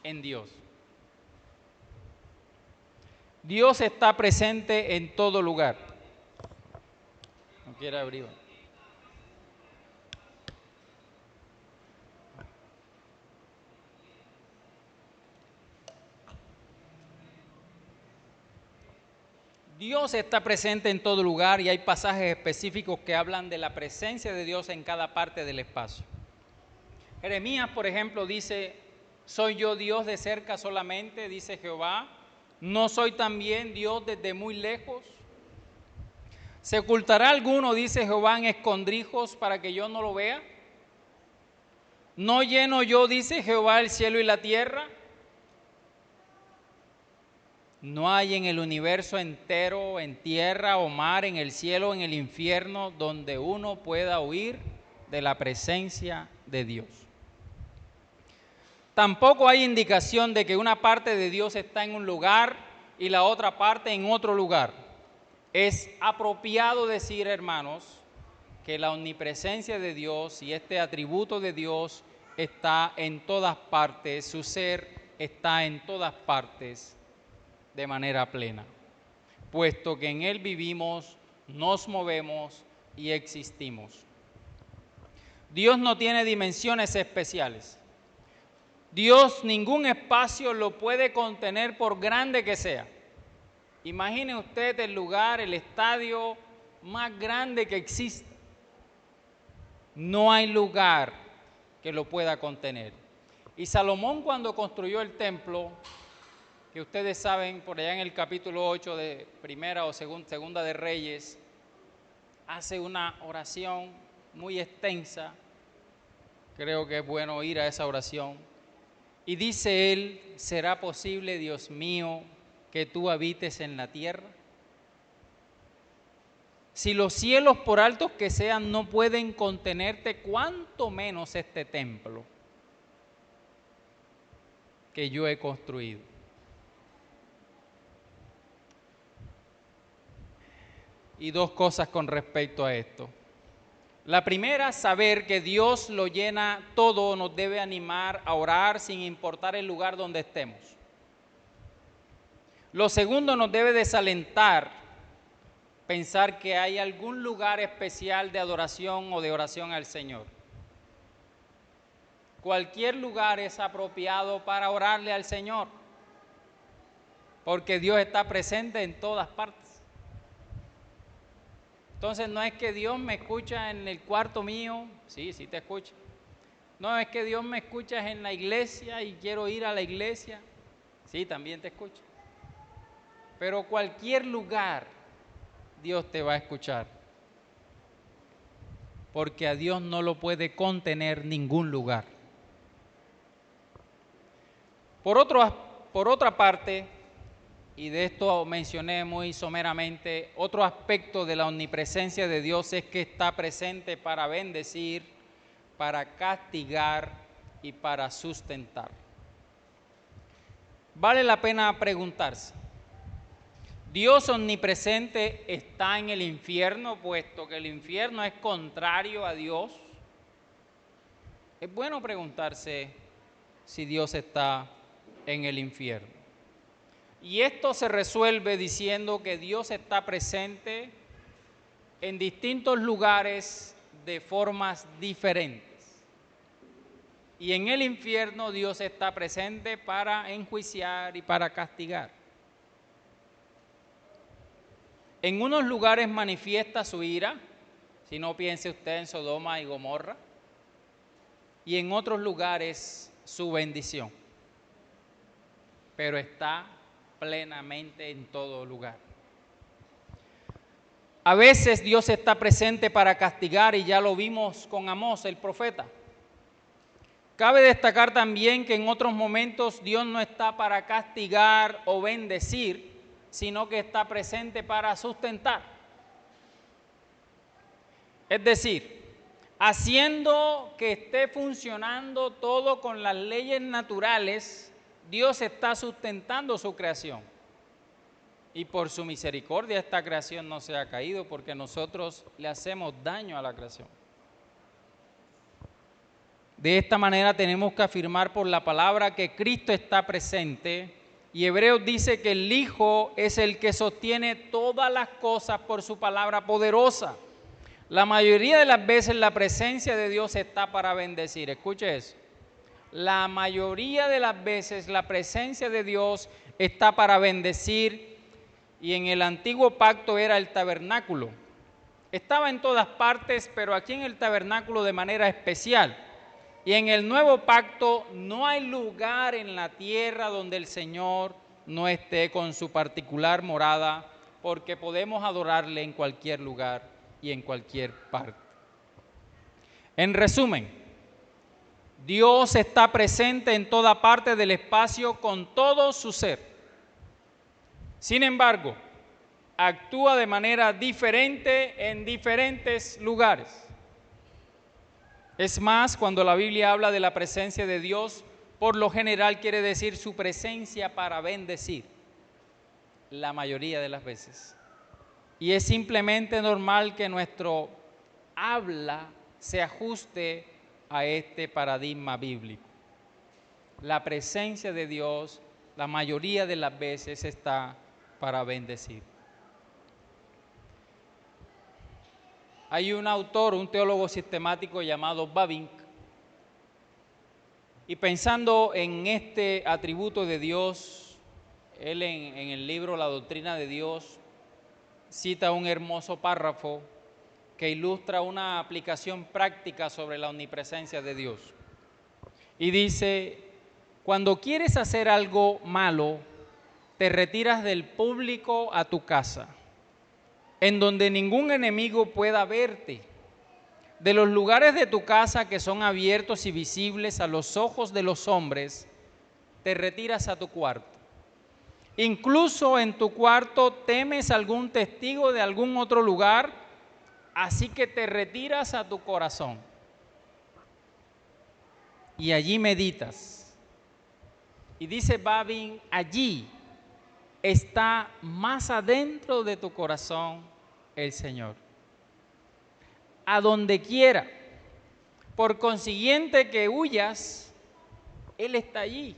en Dios. Dios está presente en todo lugar. No quiere abrir. Dios está presente en todo lugar y hay pasajes específicos que hablan de la presencia de Dios en cada parte del espacio. Jeremías, por ejemplo, dice: ¿soy yo Dios de cerca solamente? Dice Jehová. ¿No soy también Dios desde muy lejos? ¿Se ocultará alguno, dice Jehová, en escondrijos para que yo no lo vea? ¿No lleno yo, dice Jehová, el cielo y la tierra? No hay en el universo entero, en tierra o mar, en el cielo o en el infierno, donde uno pueda huir de la presencia de Dios. Tampoco hay indicación de que una parte de Dios está en un lugar y la otra parte en otro lugar. Es apropiado decir, hermanos, que la omnipresencia de Dios y este atributo de Dios está en todas partes, su ser está en todas partes de manera plena, puesto que en Él vivimos, nos movemos y existimos. Dios no tiene dimensiones especiales. Dios ningún espacio lo puede contener por grande que sea. Imagine usted el lugar, el estadio más grande que existe. No hay lugar que lo pueda contener. Y Salomón, cuando construyó el templo, que ustedes saben por allá en el capítulo 8 de Primera o Segunda de Reyes, hace una oración muy extensa. Creo que es bueno ir a esa oración. Y dice él: ¿será posible, Dios mío, que tú habites en la tierra? Si los cielos, por altos que sean, no pueden contenerte, ¿cuánto menos este templo que yo he construido? Y dos cosas con respecto a esto. La primera, saber que Dios lo llena todo, nos debe animar a orar sin importar el lugar donde estemos. Lo segundo, nos debe desalentar pensar que hay algún lugar especial de adoración o de oración al Señor. Cualquier lugar es apropiado para orarle al Señor, porque Dios está presente en todas partes. Entonces no es que Dios me escucha en el cuarto mío, sí te escucha. No es que Dios me escucha en la iglesia y quiero ir a la iglesia, sí, también te escucha. Pero cualquier lugar Dios te va a escuchar, porque a Dios no lo puede contener ningún lugar. Por otra parte, y de esto mencioné muy someramente, otro aspecto de la omnipresencia de Dios es que está presente para bendecir, para castigar y para sustentar. Vale la pena preguntarse, ¿Dios omnipresente está en el infierno, puesto que el infierno es contrario a Dios? Es bueno preguntarse si Dios está en el infierno. Y esto se resuelve diciendo que Dios está presente en distintos lugares de formas diferentes. Y en el infierno Dios está presente para enjuiciar y para castigar. En unos lugares manifiesta su ira, si no piense usted en Sodoma y Gomorra, y en otros lugares su bendición, pero está plenamente en todo lugar. A veces Dios está presente para castigar, y ya lo vimos con Amós, el profeta. Cabe destacar también que en otros momentos Dios no está para castigar o bendecir, sino que está presente para sustentar. Es decir, haciendo que esté funcionando todo con las leyes naturales, Dios está sustentando su creación. Y por su misericordia esta creación no se ha caído, porque nosotros le hacemos daño a la creación. De esta manera tenemos que afirmar por la palabra que Cristo está presente, y Hebreos dice que el Hijo es el que sostiene todas las cosas por su palabra poderosa. La mayoría de las veces la presencia de Dios está para bendecir. Escuche eso. La mayoría de las veces la presencia de Dios está para bendecir, y en el antiguo pacto era el tabernáculo. Estaba en todas partes, pero aquí en el tabernáculo de manera especial. Y en el nuevo pacto no hay lugar en la tierra donde el Señor no esté con su particular morada porque podemos adorarle en cualquier lugar y en cualquier parte. En resumen, Dios está presente en toda parte del espacio con todo su ser. Sin embargo, actúa de manera diferente en diferentes lugares. Es más, cuando la Biblia habla de la presencia de Dios, por lo general quiere decir su presencia para bendecir, la mayoría de las veces. Y es simplemente normal que nuestro habla se ajuste a este paradigma bíblico. La presencia de Dios, la mayoría de las veces, está para bendecir. Hay un autor, un teólogo sistemático llamado Bavinck, y pensando en este atributo de Dios, él en el libro La Doctrina de Dios cita un hermoso párrafo que ilustra una aplicación práctica sobre la omnipresencia de Dios. Y dice: cuando quieres hacer algo malo, te retiras del público a tu casa, en donde ningún enemigo pueda verte. De los lugares de tu casa que son abiertos y visibles a los ojos de los hombres, te retiras a tu cuarto. Incluso en tu cuarto temes algún testigo de algún otro lugar, así que te retiras a tu corazón. Y allí meditas. Y dice Bavinck, allí está más adentro de tu corazón el Señor. A donde quiera. Por consiguiente, que huyas, Él está allí.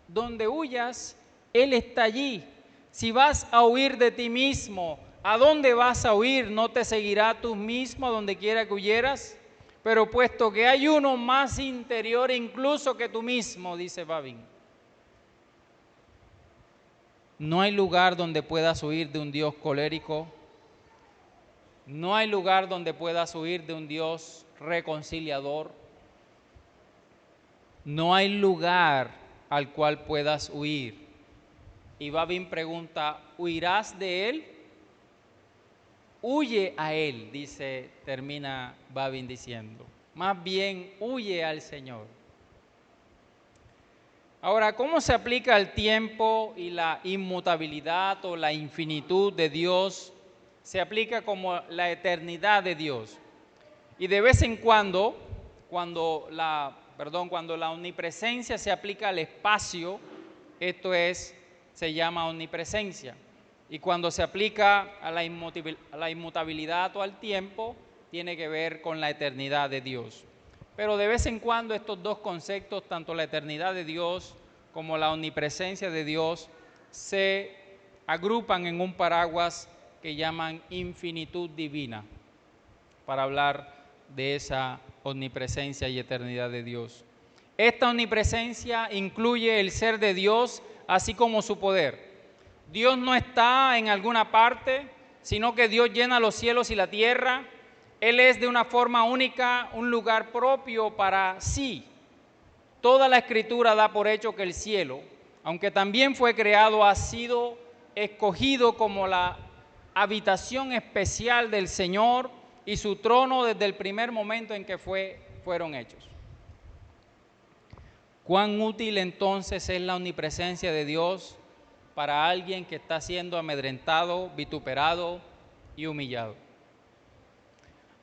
Donde huyas, Él está allí. Si vas a huir de ti mismo, ¿a dónde vas a huir? ¿No te seguirá tú mismo a donde quiera que huyeras? Pero puesto que hay uno más interior incluso que tú mismo, dice Bavinck, no hay lugar donde puedas huir de un Dios colérico. No hay lugar donde puedas huir de un Dios reconciliador. No hay lugar al cual puedas huir. Y Bavinck pregunta, ¿huirás de Él? Huye a Él, termina Bavinck diciendo. Más bien, huye al Señor. Ahora, ¿cómo se aplica el tiempo y la inmutabilidad o la infinitud de Dios? Se aplica como la eternidad de Dios. Y de vez en cuando, cuando la omnipresencia se aplica al espacio, se llama omnipresencia. Y cuando se aplica a la inmutabilidad o al tiempo, tiene que ver con la eternidad de Dios. Pero de vez en cuando estos dos conceptos, tanto la eternidad de Dios como la omnipresencia de Dios, se agrupan en un paraguas que llaman infinitud divina, para hablar de esa omnipresencia y eternidad de Dios. Esta omnipresencia incluye el ser de Dios, así como su poder. Dios no está en alguna parte, sino que Dios llena los cielos y la tierra. Él es de una forma única, un lugar propio para sí. Toda la Escritura da por hecho que el cielo, aunque también fue creado, ha sido escogido como la habitación especial del Señor y su trono desde el primer momento en que fueron hechos. ¿Cuán útil entonces es la omnipresencia de Dios para alguien que está siendo amedrentado, vituperado y humillado?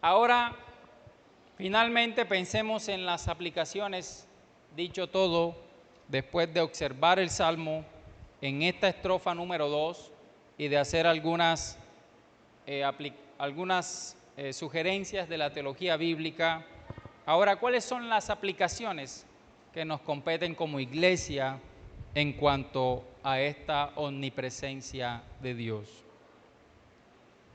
Ahora, finalmente pensemos en las aplicaciones. Dicho todo, después de observar el Salmo en esta estrofa número 2 y de hacer algunas sugerencias de la teología bíblica, ahora, ¿cuáles son las aplicaciones que nos competen como iglesia en cuanto a esta omnipresencia de Dios?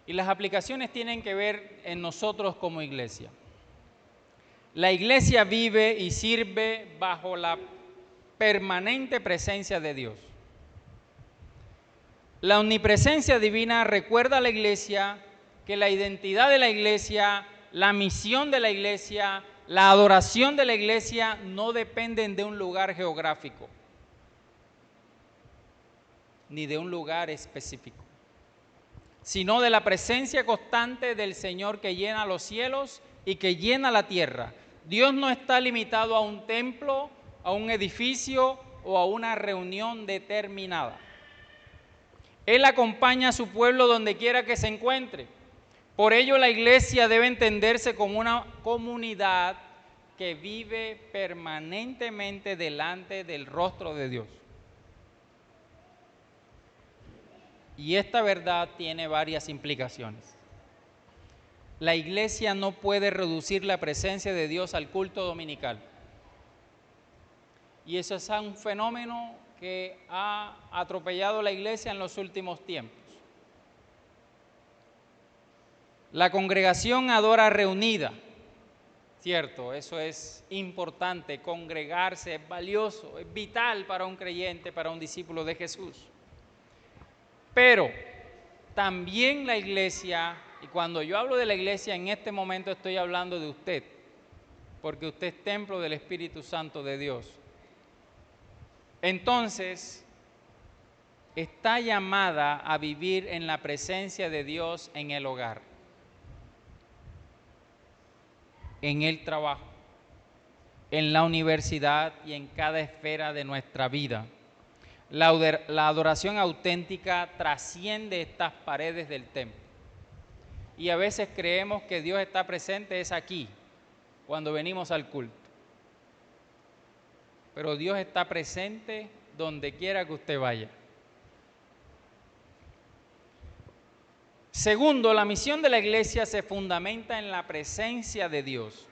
Y las aplicaciones tienen que ver en nosotros como iglesia. La iglesia vive y sirve bajo la permanente presencia de Dios. La omnipresencia divina recuerda a la iglesia que la identidad de la iglesia, la misión de la iglesia, la adoración de la iglesia no dependen de un lugar geográfico, ni de un lugar específico. sino de la presencia constante del Señor que llena los cielos y que llena la tierra. Dios no está limitado a un templo, a un edificio o a una reunión determinada. Él acompaña a su pueblo donde quiera que se encuentre. Por ello, la iglesia debe entenderse como una comunidad que vive permanentemente delante del rostro de Dios. Y esta verdad tiene varias implicaciones. La iglesia no puede reducir la presencia de Dios al culto dominical. Y eso es un fenómeno que ha atropellado la iglesia en los últimos tiempos. La congregación adora reunida, cierto, eso es importante, congregarse es valioso, es vital para un creyente, para un discípulo de Jesús. Pero también la iglesia, y cuando yo hablo de la iglesia en este momento estoy hablando de usted, porque usted es templo del Espíritu Santo de Dios. Entonces, está llamada a vivir en la presencia de Dios en el hogar, en el trabajo, en la universidad y en cada esfera de nuestra vida. La adoración auténtica trasciende estas paredes del templo. Y a veces creemos que Dios está presente es aquí, cuando venimos al culto. Pero Dios está presente donde quiera que usted vaya. Segundo, la misión de la iglesia se fundamenta en la presencia de Dios.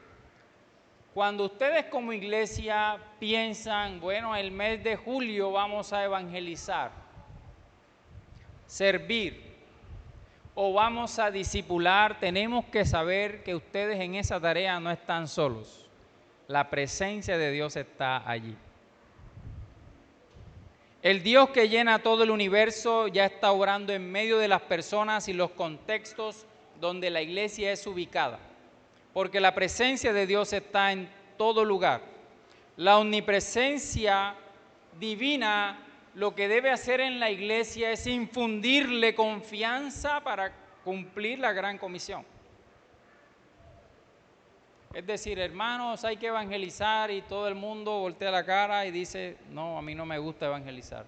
Cuando ustedes como iglesia piensan, bueno, el mes de julio vamos a evangelizar, servir o vamos a discipular, tenemos que saber que ustedes en esa tarea no están solos. La presencia de Dios está allí. El Dios que llena todo el universo ya está obrando en medio de las personas y los contextos donde la iglesia es ubicada, porque la presencia de Dios está en todo lugar. La omnipresencia divina lo que debe hacer en la iglesia es infundirle confianza para cumplir la gran comisión. Es decir, hermanos, hay que evangelizar y todo el mundo voltea la cara y dice, no, a mí no me gusta evangelizar.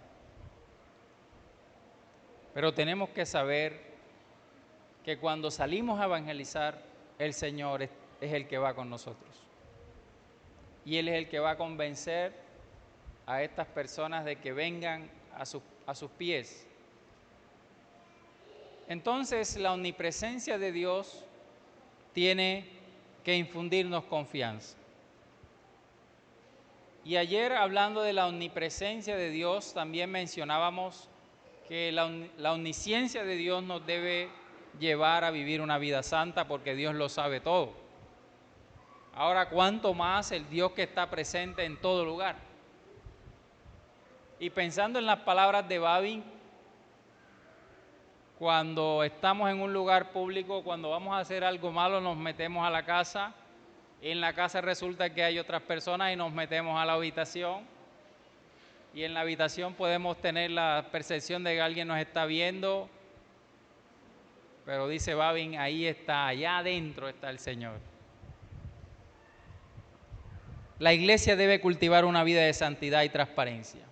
Pero tenemos que saber que cuando salimos a evangelizar, el Señor es el que va con nosotros. Y Él es el que va a convencer a estas personas de que vengan a sus pies. Entonces, la omnipresencia de Dios tiene que infundirnos confianza. Y ayer, hablando de la omnipresencia de Dios, también mencionábamos que la omnisciencia de Dios nos debe llevar a vivir una vida santa porque Dios lo sabe todo. Ahora, ¿cuánto más el Dios que está presente en todo lugar? Y pensando en las palabras de Babi, cuando estamos en un lugar público, cuando vamos a hacer algo malo, nos metemos a la casa. En la casa resulta que hay otras personas y nos metemos a la habitación. Y en la habitación podemos tener la percepción de que alguien nos está viendo. Pero dice Babin, ahí está, allá adentro está el Señor. La iglesia debe cultivar una vida de santidad y transparencia.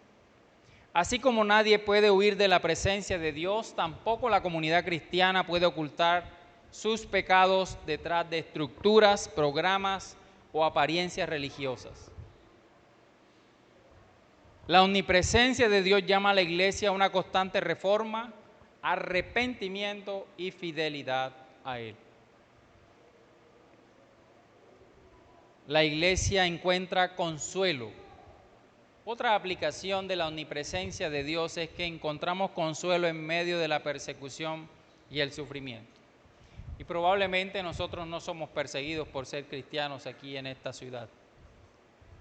Así como nadie puede huir de la presencia de Dios, tampoco la comunidad cristiana puede ocultar sus pecados detrás de estructuras, programas o apariencias religiosas. La omnipresencia de Dios llama a la iglesia a una constante reforma, arrepentimiento y fidelidad a Él. La iglesia encuentra consuelo. Otra aplicación de la omnipresencia de Dios es que encontramos consuelo en medio de la persecución y el sufrimiento. Y probablemente nosotros no somos perseguidos por ser cristianos aquí en esta ciudad.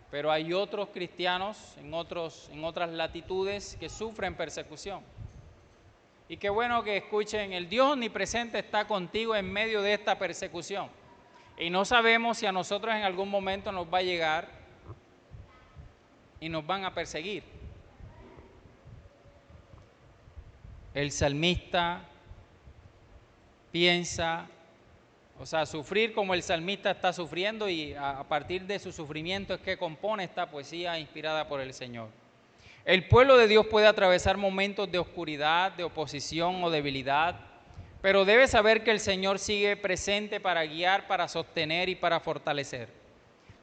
Pero hay otros cristianos en otras latitudes que sufren persecución. Y qué bueno que escuchen, el Dios omnipresente está contigo en medio de esta persecución. Y no sabemos si a nosotros en algún momento nos va a llegar y nos van a perseguir. El salmista piensa, o sea, sufrir como el salmista está sufriendo, y a partir de su sufrimiento es que compone esta poesía inspirada por el Señor. El pueblo de Dios puede atravesar momentos de oscuridad, de oposición o debilidad, pero debe saber que el Señor sigue presente para guiar, para sostener y para fortalecer.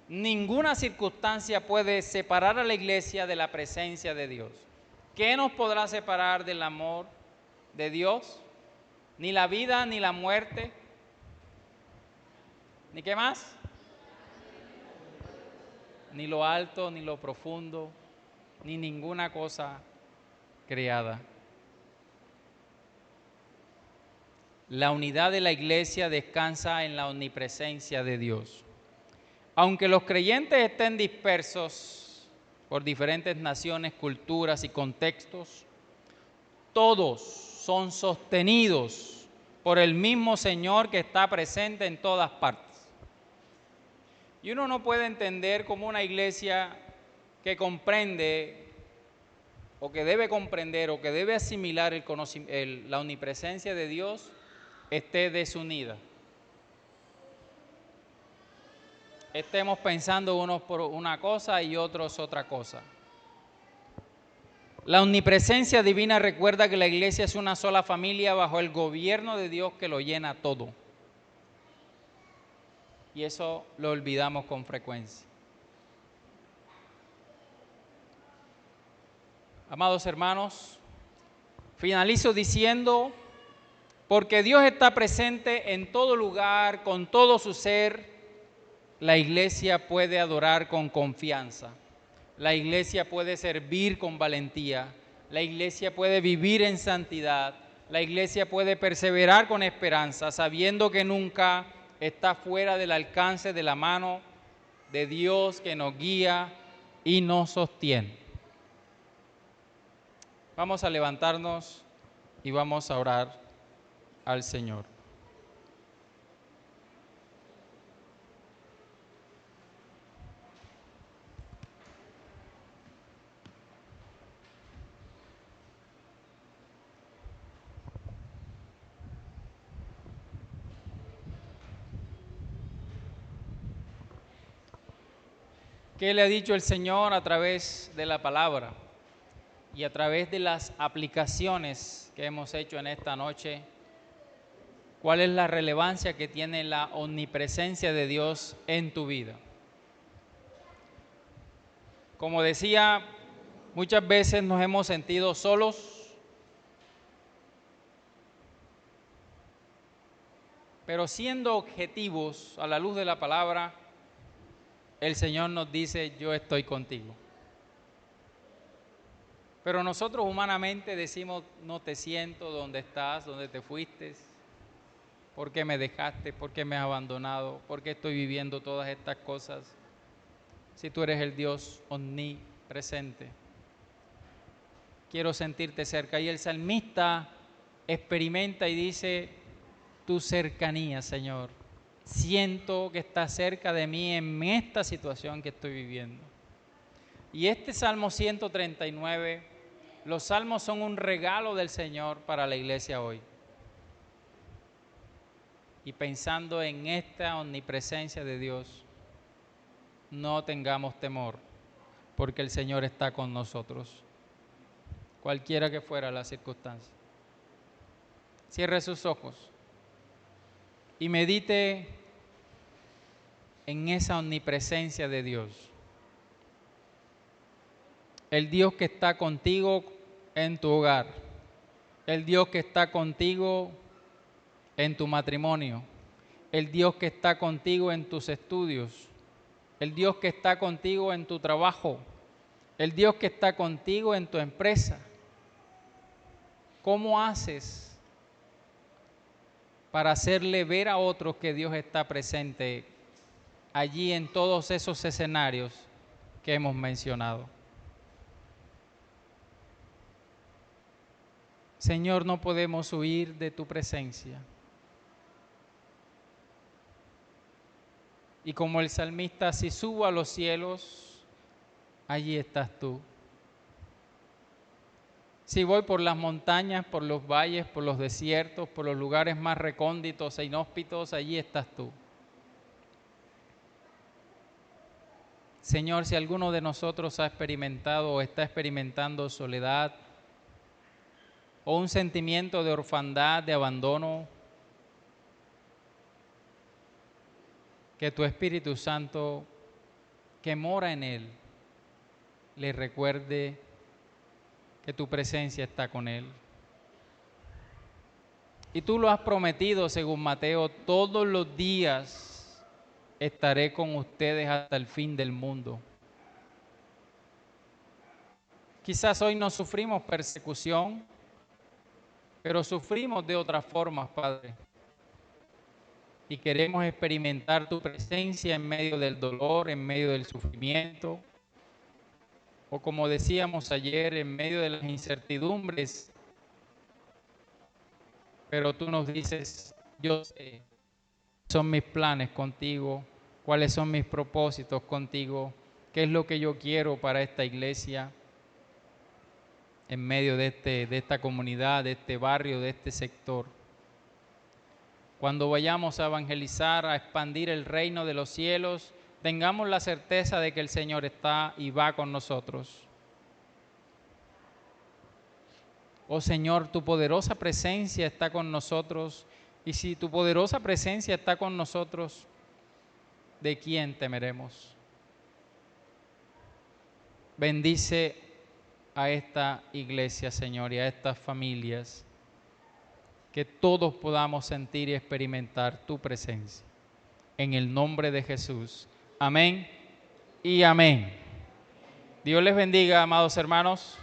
Ninguna circunstancia puede separar a la iglesia de la presencia de Dios. ¿Qué nos podrá separar del amor de Dios? Ni la vida, ni la muerte, ni qué más, ni lo alto, ni lo profundo, ni ninguna cosa creada. La unidad de la iglesia descansa en la omnipresencia de Dios. Aunque los creyentes estén dispersos por diferentes naciones, culturas y contextos, todos son sostenidos por el mismo Señor que está presente en todas partes. Y uno no puede entender cómo una iglesia que comprende o que debe comprender o que debe asimilar la omnipresencia de Dios esté desunida. Estemos pensando unos por una cosa y otros otra cosa. La omnipresencia divina recuerda que la iglesia es una sola familia bajo el gobierno de Dios que lo llena todo. Y eso lo olvidamos con frecuencia. Amados hermanos, finalizo diciendo, porque Dios está presente en todo lugar, con todo su ser, la iglesia puede adorar con confianza, la iglesia puede servir con valentía, la iglesia puede vivir en santidad, la iglesia puede perseverar con esperanza, sabiendo que nunca está fuera del alcance de la mano de Dios que nos guía y nos sostiene. Vamos a levantarnos y vamos a orar al Señor. ¿Qué le ha dicho el Señor a través de la palabra y a través de las aplicaciones que hemos hecho en esta noche? ¿Cuál es la relevancia que tiene la omnipresencia de Dios en tu vida? Como decía, muchas veces nos hemos sentido solos, pero siendo objetivos a la luz de la palabra, el Señor nos dice, yo estoy contigo. Pero nosotros humanamente decimos, no te siento, ¿dónde estás? ¿Dónde te fuiste? ¿Por qué me dejaste? ¿Por qué me has abandonado? ¿Por qué estoy viviendo todas estas cosas? Si tú eres el Dios omnipresente. Quiero sentirte cerca. Y el salmista experimenta y dice, tu cercanía, Señor. Siento que estás cerca de mí en esta situación que estoy viviendo. Y este Salmo 139, los salmos son un regalo del Señor para la iglesia hoy. Y pensando en esta omnipresencia de Dios, no tengamos temor, porque el Señor está con nosotros, cualquiera que fuera la circunstancia. Cierre sus ojos y medite en esa omnipresencia de Dios. El Dios que está contigo en tu hogar, el Dios que está contigo en tu matrimonio, el Dios que está contigo en tus estudios, el Dios que está contigo en tu trabajo, el Dios que está contigo en tu empresa. ¿Cómo haces para hacerle ver a otros que Dios está presente allí en todos esos escenarios que hemos mencionado? Señor, no podemos huir de tu presencia. Y como el salmista, si subo a los cielos, allí estás tú. Si voy por las montañas, por los valles, por los desiertos, por los lugares más recónditos e inhóspitos, allí estás tú. Señor, si alguno de nosotros ha experimentado o está experimentando soledad o un sentimiento de orfandad, de abandono, que tu Espíritu Santo, que mora en él, le recuerde que tu presencia está con él. Y tú lo has prometido, según Mateo, todos los días estaré con ustedes hasta el fin del mundo. Quizás hoy no sufrimos persecución, pero sufrimos de otras formas, Padre. Y queremos experimentar tu presencia en medio del dolor, en medio del sufrimiento, o como decíamos ayer, en medio de las incertidumbres. Pero tú nos dices, yo sé, son mis planes contigo, cuáles son mis propósitos contigo, qué es lo que yo quiero para esta iglesia, en medio de esta comunidad, de este barrio, de este sector. Cuando vayamos a evangelizar, a expandir el reino de los cielos, tengamos la certeza de que el Señor está y va con nosotros. Oh Señor, tu poderosa presencia está con nosotros, y si tu poderosa presencia está con nosotros, ¿de quién temeremos? Bendice a esta iglesia, Señor, y a estas familias, que todos podamos sentir y experimentar tu presencia. En el nombre de Jesús. Amén y amén. Dios les bendiga, amados hermanos.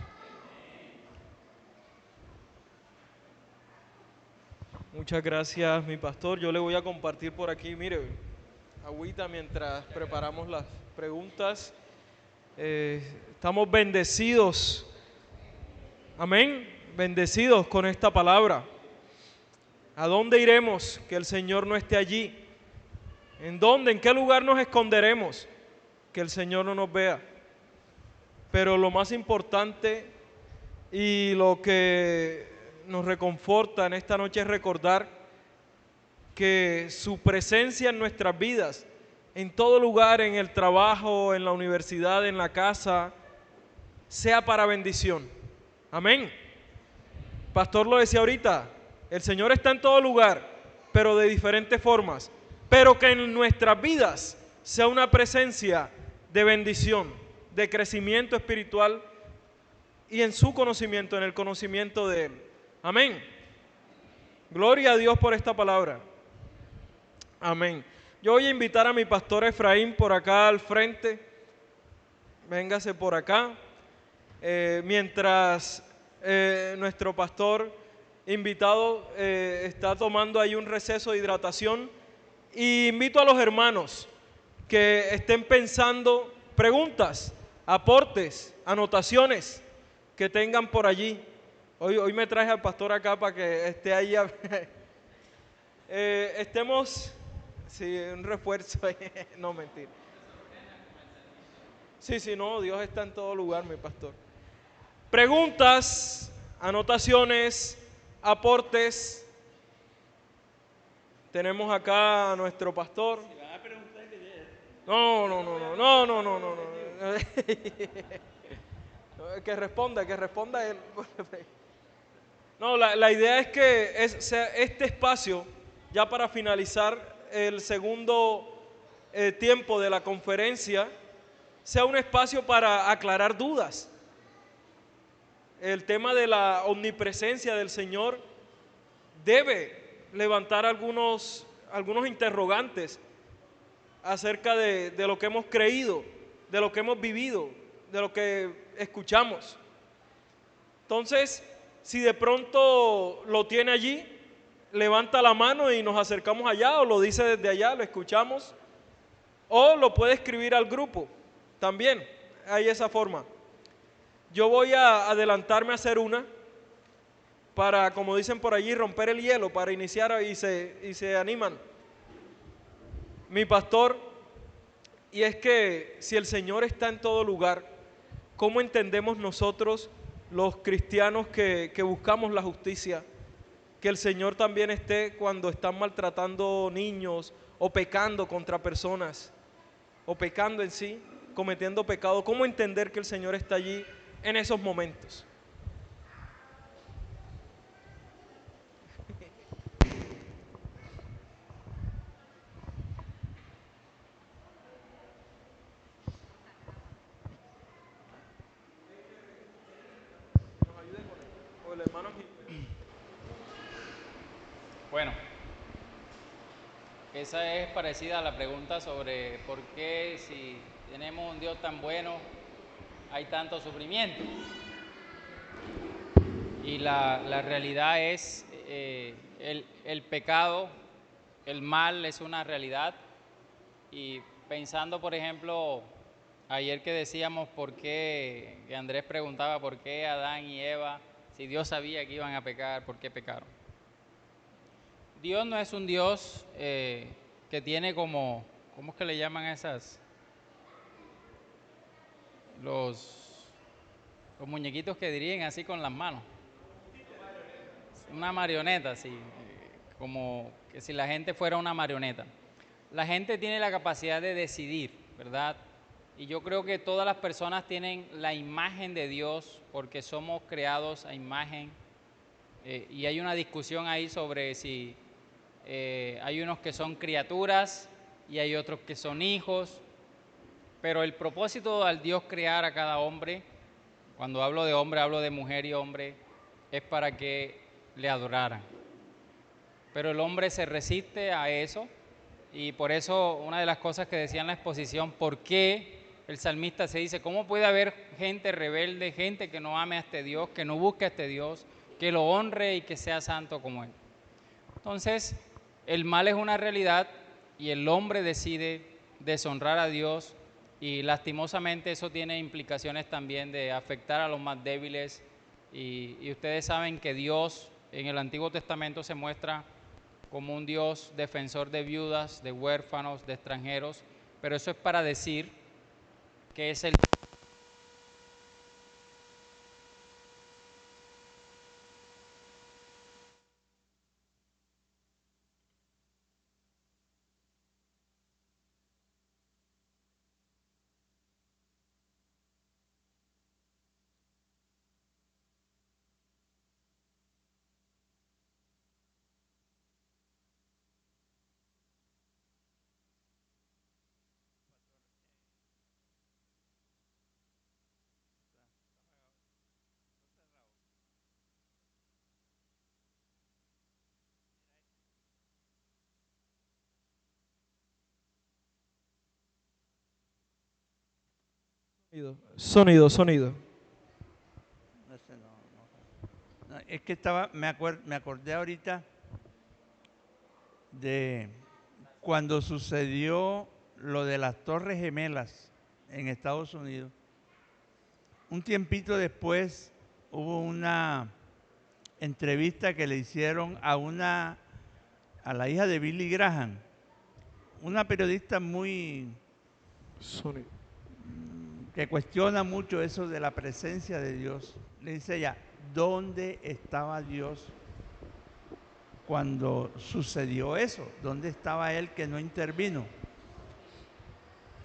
Muchas gracias, mi pastor. Yo le voy a compartir por aquí, mire, agüita mientras preparamos las preguntas. Estamos bendecidos. Amén. Bendecidos con esta palabra. ¿A dónde iremos que el Señor no esté allí? ¿En dónde? ¿En qué lugar nos esconderemos que el Señor no nos vea? Pero lo más importante y lo que nos reconforta en esta noche es recordar que su presencia en nuestras vidas, en todo lugar, en el trabajo, en la universidad, en la casa, sea para bendición. Amén. Pastor lo decía ahorita, el Señor está en todo lugar, pero de diferentes formas, pero que en nuestras vidas sea una presencia de bendición, de crecimiento espiritual y en su conocimiento, en el conocimiento de Él. Amén. Gloria a Dios por esta palabra. Amén. Yo voy a invitar a mi pastor Efraín por acá al frente. Véngase por acá. Mientras nuestro pastor invitado está tomando ahí un receso de hidratación. Y invito a los hermanos que estén pensando preguntas, aportes, anotaciones que tengan por allí. Hoy me traje al pastor acá para que esté ahí. Estemos, sí, un refuerzo. No, mentira. Sí, no, Dios está en todo lugar, mi pastor. Preguntas, anotaciones, aportes. Tenemos acá a nuestro pastor. No. Que responda él. No, la idea es que sea este espacio, ya para finalizar el segundo tiempo de la conferencia, sea un espacio para aclarar dudas. El tema de la omnipresencia del Señor debe levantar algunos interrogantes acerca de lo que hemos creído, de lo que hemos vivido, de lo que escuchamos. Entonces, si de pronto lo tiene allí, levanta la mano y nos acercamos allá, o lo dice desde allá, lo escuchamos, o lo puede escribir al grupo, también hay esa forma. Yo voy a adelantarme a hacer una, para, como dicen por allí, romper el hielo, para iniciar y se animan. Mi pastor, y es que si el Señor está en todo lugar, ¿cómo entendemos nosotros los cristianos que buscamos la justicia, que el Señor también esté cuando están maltratando niños o pecando contra personas o pecando en sí, cometiendo pecado. ¿Cómo entender que el Señor está allí en esos momentos? O el hermano Gilberto. Bueno, esa es parecida a la pregunta sobre por qué si tenemos un Dios tan bueno hay tanto sufrimiento. Y la realidad es el pecado, el mal es una realidad. Y pensando, por ejemplo, ayer que decíamos por qué, que Andrés preguntaba por qué Adán y Eva, si Dios sabía que iban a pecar, ¿por qué pecaron? Dios no es un Dios que tiene como, ¿cómo es que le llaman a esas? Los muñequitos que dirigen así con las manos. Una marioneta, sí, como que si la gente fuera una marioneta. La gente tiene la capacidad de decidir, ¿verdad? Y yo creo que todas las personas tienen la imagen de Dios porque somos creados a imagen. Y hay una discusión ahí sobre si hay unos que son criaturas y hay otros que son hijos. Pero el propósito al Dios crear a cada hombre, cuando hablo de hombre, hablo de mujer y hombre, es para que le adoraran. Pero el hombre se resiste a eso y por eso una de las cosas que decía en la exposición, ¿por qué el salmista se dice, cómo puede haber gente rebelde, gente que no ame a este Dios, que no busque a este Dios, que lo honre y que sea santo como Él? Entonces, el mal es una realidad y el hombre decide deshonrar a Dios y lastimosamente eso tiene implicaciones también de afectar a los más débiles y ustedes saben que Dios en el Antiguo Testamento se muestra como un Dios defensor de viudas, de huérfanos, de extranjeros, pero eso es para decir que es el Sonido, sonido. No sé, no. No, es que me acordé ahorita de cuando sucedió lo de las Torres Gemelas en Estados Unidos. Un tiempito después hubo una entrevista que le hicieron a la hija de Billy Graham, una periodista muy Sonido. que cuestiona mucho eso de la presencia de Dios. Le dice ella, ¿dónde estaba Dios cuando sucedió eso? ¿Dónde estaba Él que no intervino?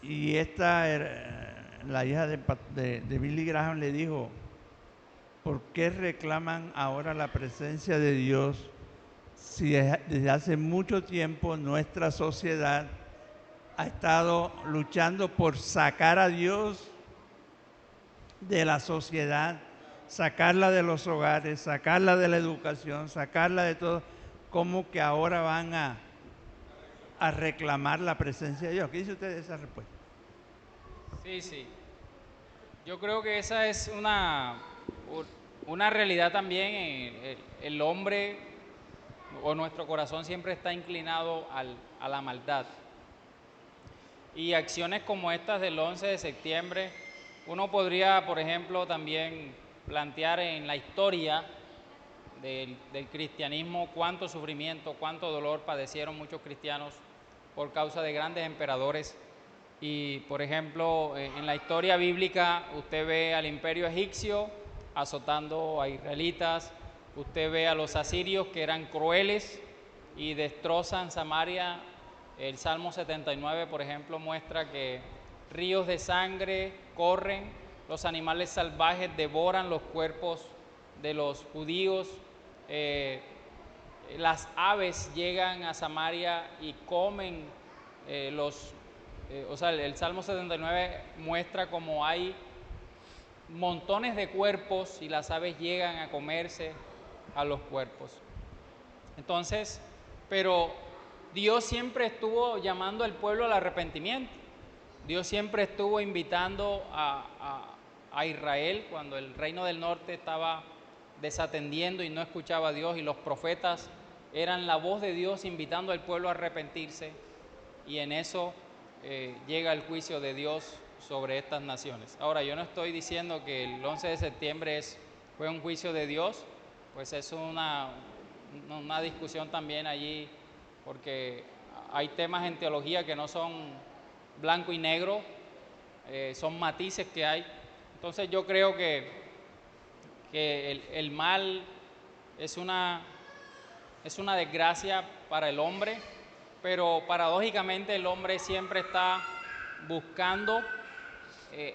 Y la hija de Billy Graham le dijo, ¿por qué reclaman ahora la presencia de Dios si desde hace mucho tiempo nuestra sociedad ha estado luchando por sacar a Dios de la sociedad, sacarla de los hogares, sacarla de la educación, sacarla de todo? ¿Cómo que ahora van a reclamar la presencia de Dios? ¿Qué dice usted de esa respuesta? Sí. Yo creo que esa es una realidad también. El hombre o nuestro corazón siempre está inclinado a la maldad. Y acciones como estas del 11 de septiembre, uno podría, por ejemplo, también plantear en la historia del cristianismo cuánto sufrimiento, cuánto dolor padecieron muchos cristianos por causa de grandes emperadores. Y, por ejemplo, en la historia bíblica usted ve al imperio egipcio azotando a israelitas. Usted ve a los asirios que eran crueles y destrozan Samaria. El Salmo 79, por ejemplo, muestra que ríos de sangre corren, los animales salvajes devoran los cuerpos de los judíos, las aves llegan a Samaria y comen el Salmo 79 muestra como hay montones de cuerpos y las aves llegan a comerse a los cuerpos. Entonces, pero Dios siempre estuvo llamando al pueblo al arrepentimiento. Dios siempre estuvo invitando a Israel cuando el reino del norte estaba desatendiendo y no escuchaba a Dios, y los profetas eran la voz de Dios invitando al pueblo a arrepentirse, y en eso llega el juicio de Dios sobre estas naciones. Ahora, yo no estoy diciendo que el 11 de septiembre fue un juicio de Dios, pues es una discusión también allí, porque hay temas en teología que no son blanco y negro, son matices que hay. Entonces yo creo que el mal es una desgracia para el hombre, pero paradójicamente el hombre siempre está buscando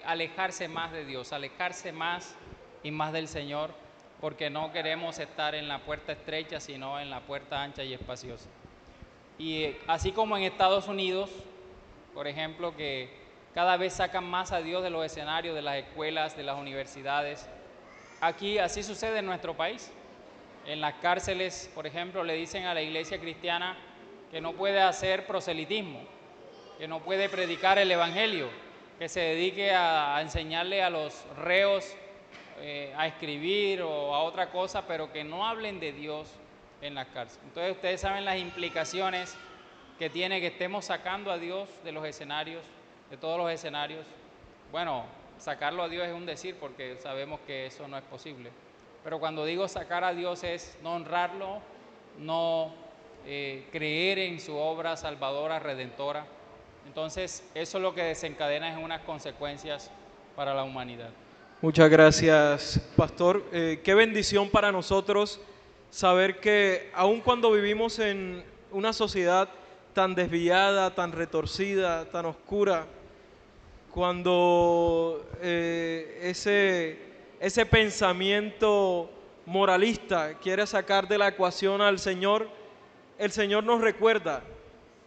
alejarse más de Dios, alejarse más y más del Señor, porque no queremos estar en la puerta estrecha, sino en la puerta ancha y espaciosa. Y así como en Estados Unidos, por ejemplo, que cada vez sacan más a Dios de los escenarios, de las escuelas, de las universidades, aquí así sucede en nuestro país. En las cárceles, por ejemplo, le dicen a la iglesia cristiana que no puede hacer proselitismo, que no puede predicar el evangelio, que se dedique a enseñarle a los reos a escribir o a otra cosa, pero que no hablen de Dios en las cárceles. Entonces ustedes saben las implicaciones que tiene que estemos sacando a Dios de los escenarios, de todos los escenarios. Bueno, sacarlo a Dios es un decir, porque sabemos que eso no es posible. Pero cuando digo sacar a Dios es no honrarlo, no creer en su obra salvadora, redentora. Entonces, eso es lo que desencadena es unas consecuencias para la humanidad. Muchas gracias, pastor. Qué bendición para nosotros saber que aun cuando vivimos en una sociedad tan desviada, tan retorcida, tan oscura, cuando ese pensamiento moralista quiere sacar de la ecuación al Señor, el Señor nos recuerda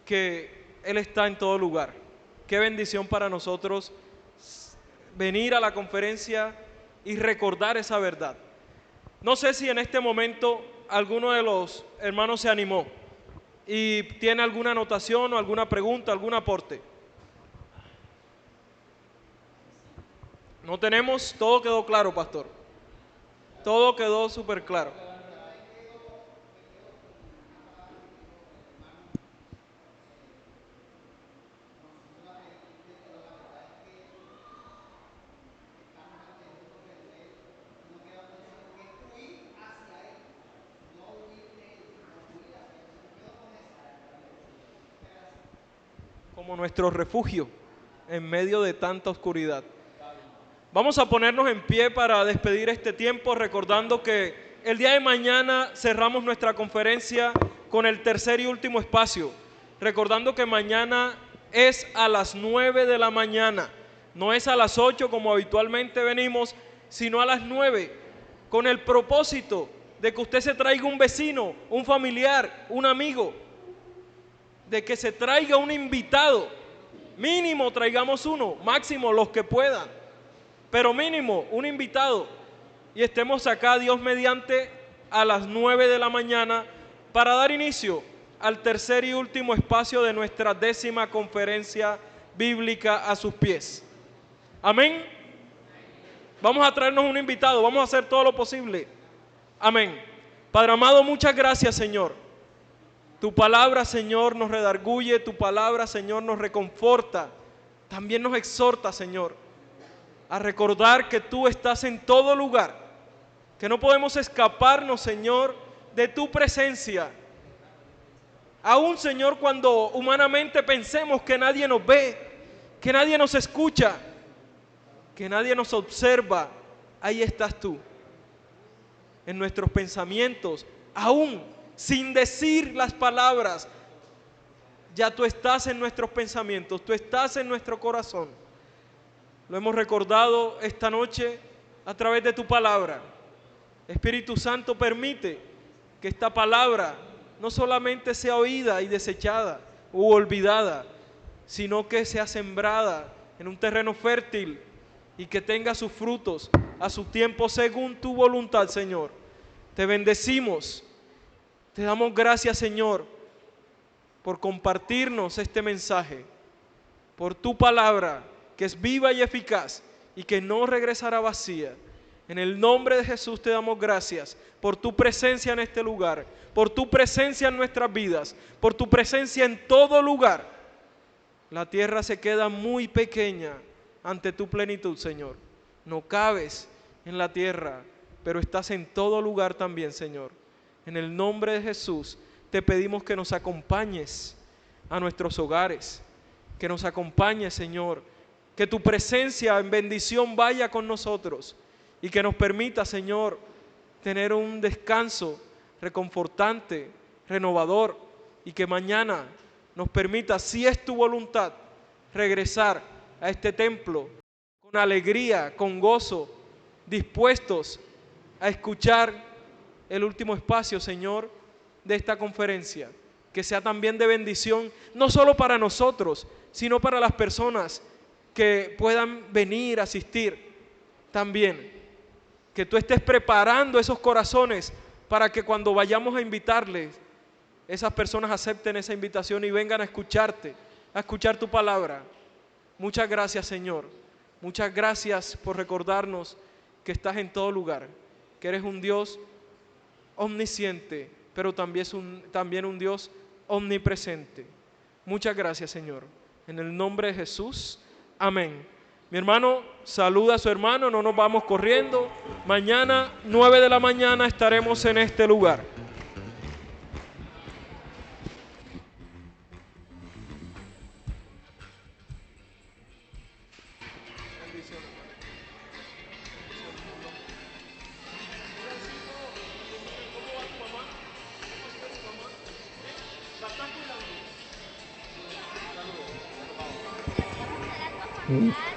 que Él está en todo lugar. Qué bendición para nosotros venir a la conferencia y recordar esa verdad. No sé si en este momento alguno de los hermanos se animó y tiene alguna anotación o alguna pregunta, algún aporte. No tenemos, todo quedó claro, pastor. Todo quedó súper claro. Como nuestro refugio en medio de tanta oscuridad. Vamos a ponernos en pie para despedir este tiempo, recordando que el día de mañana cerramos nuestra conferencia con el tercer y último espacio, recordando que mañana es a las 9 de la mañana, no es a las 8 como habitualmente venimos, sino a las 9, con el propósito de que usted se traiga un vecino, un familiar, un amigo, de que se traiga un invitado, mínimo traigamos uno, máximo los que puedan, pero mínimo un invitado, y estemos acá, Dios mediante, a las 9 de la mañana para dar inicio al tercer y último espacio de nuestra 10ª conferencia bíblica a sus pies. Amén. Vamos a traernos un invitado, vamos a hacer todo lo posible. Amén. Padre amado, muchas gracias, Señor. Tu palabra, Señor, nos redarguye, tu palabra, Señor, nos reconforta, también nos exhorta, Señor, a recordar que tú estás en todo lugar, que no podemos escaparnos, Señor, de tu presencia. Aún, Señor, cuando humanamente pensemos que nadie nos ve, que nadie nos escucha, que nadie nos observa, ahí estás tú. en nuestros pensamientos, aún sin decir las palabras. Ya tú estás en nuestros pensamientos, tú estás en nuestro corazón. Lo hemos recordado esta noche a través de tu palabra. Espíritu Santo, permite que esta palabra no solamente sea oída y desechada u olvidada, sino que sea sembrada en un terreno fértil y que tenga sus frutos a su tiempo según tu voluntad, Señor. Te bendecimos, te damos gracias, Señor, por compartirnos este mensaje, por tu palabra que es viva y eficaz y que no regresará vacía. En el nombre de Jesús te damos gracias por tu presencia en este lugar, por tu presencia en nuestras vidas, por tu presencia en todo lugar. La tierra se queda muy pequeña ante tu plenitud, Señor. No cabes en la tierra, pero estás en todo lugar también, Señor. En el nombre de Jesús te pedimos que nos acompañes a nuestros hogares, que nos acompañes, Señor, que tu presencia en bendición vaya con nosotros y que nos permita, Señor, tener un descanso reconfortante, renovador, y que mañana nos permita, si es tu voluntad, regresar a este templo con alegría, con gozo, dispuestos a escuchar el último espacio, Señor, de esta conferencia, que sea también de bendición, no solo para nosotros, sino para las personas que puedan venir a asistir también. Que tú estés preparando esos corazones para que cuando vayamos a invitarles, esas personas acepten esa invitación y vengan a escucharte, a escuchar tu palabra. Muchas gracias, Señor. Muchas gracias por recordarnos que estás en todo lugar, que eres un Dios omnisciente, pero también un Dios omnipresente. Muchas gracias, Señor. En el nombre de Jesús, amén. Mi hermano, saluda a su hermano, no nos vamos corriendo. Mañana, 9 de la mañana, estaremos en este lugar. Mm.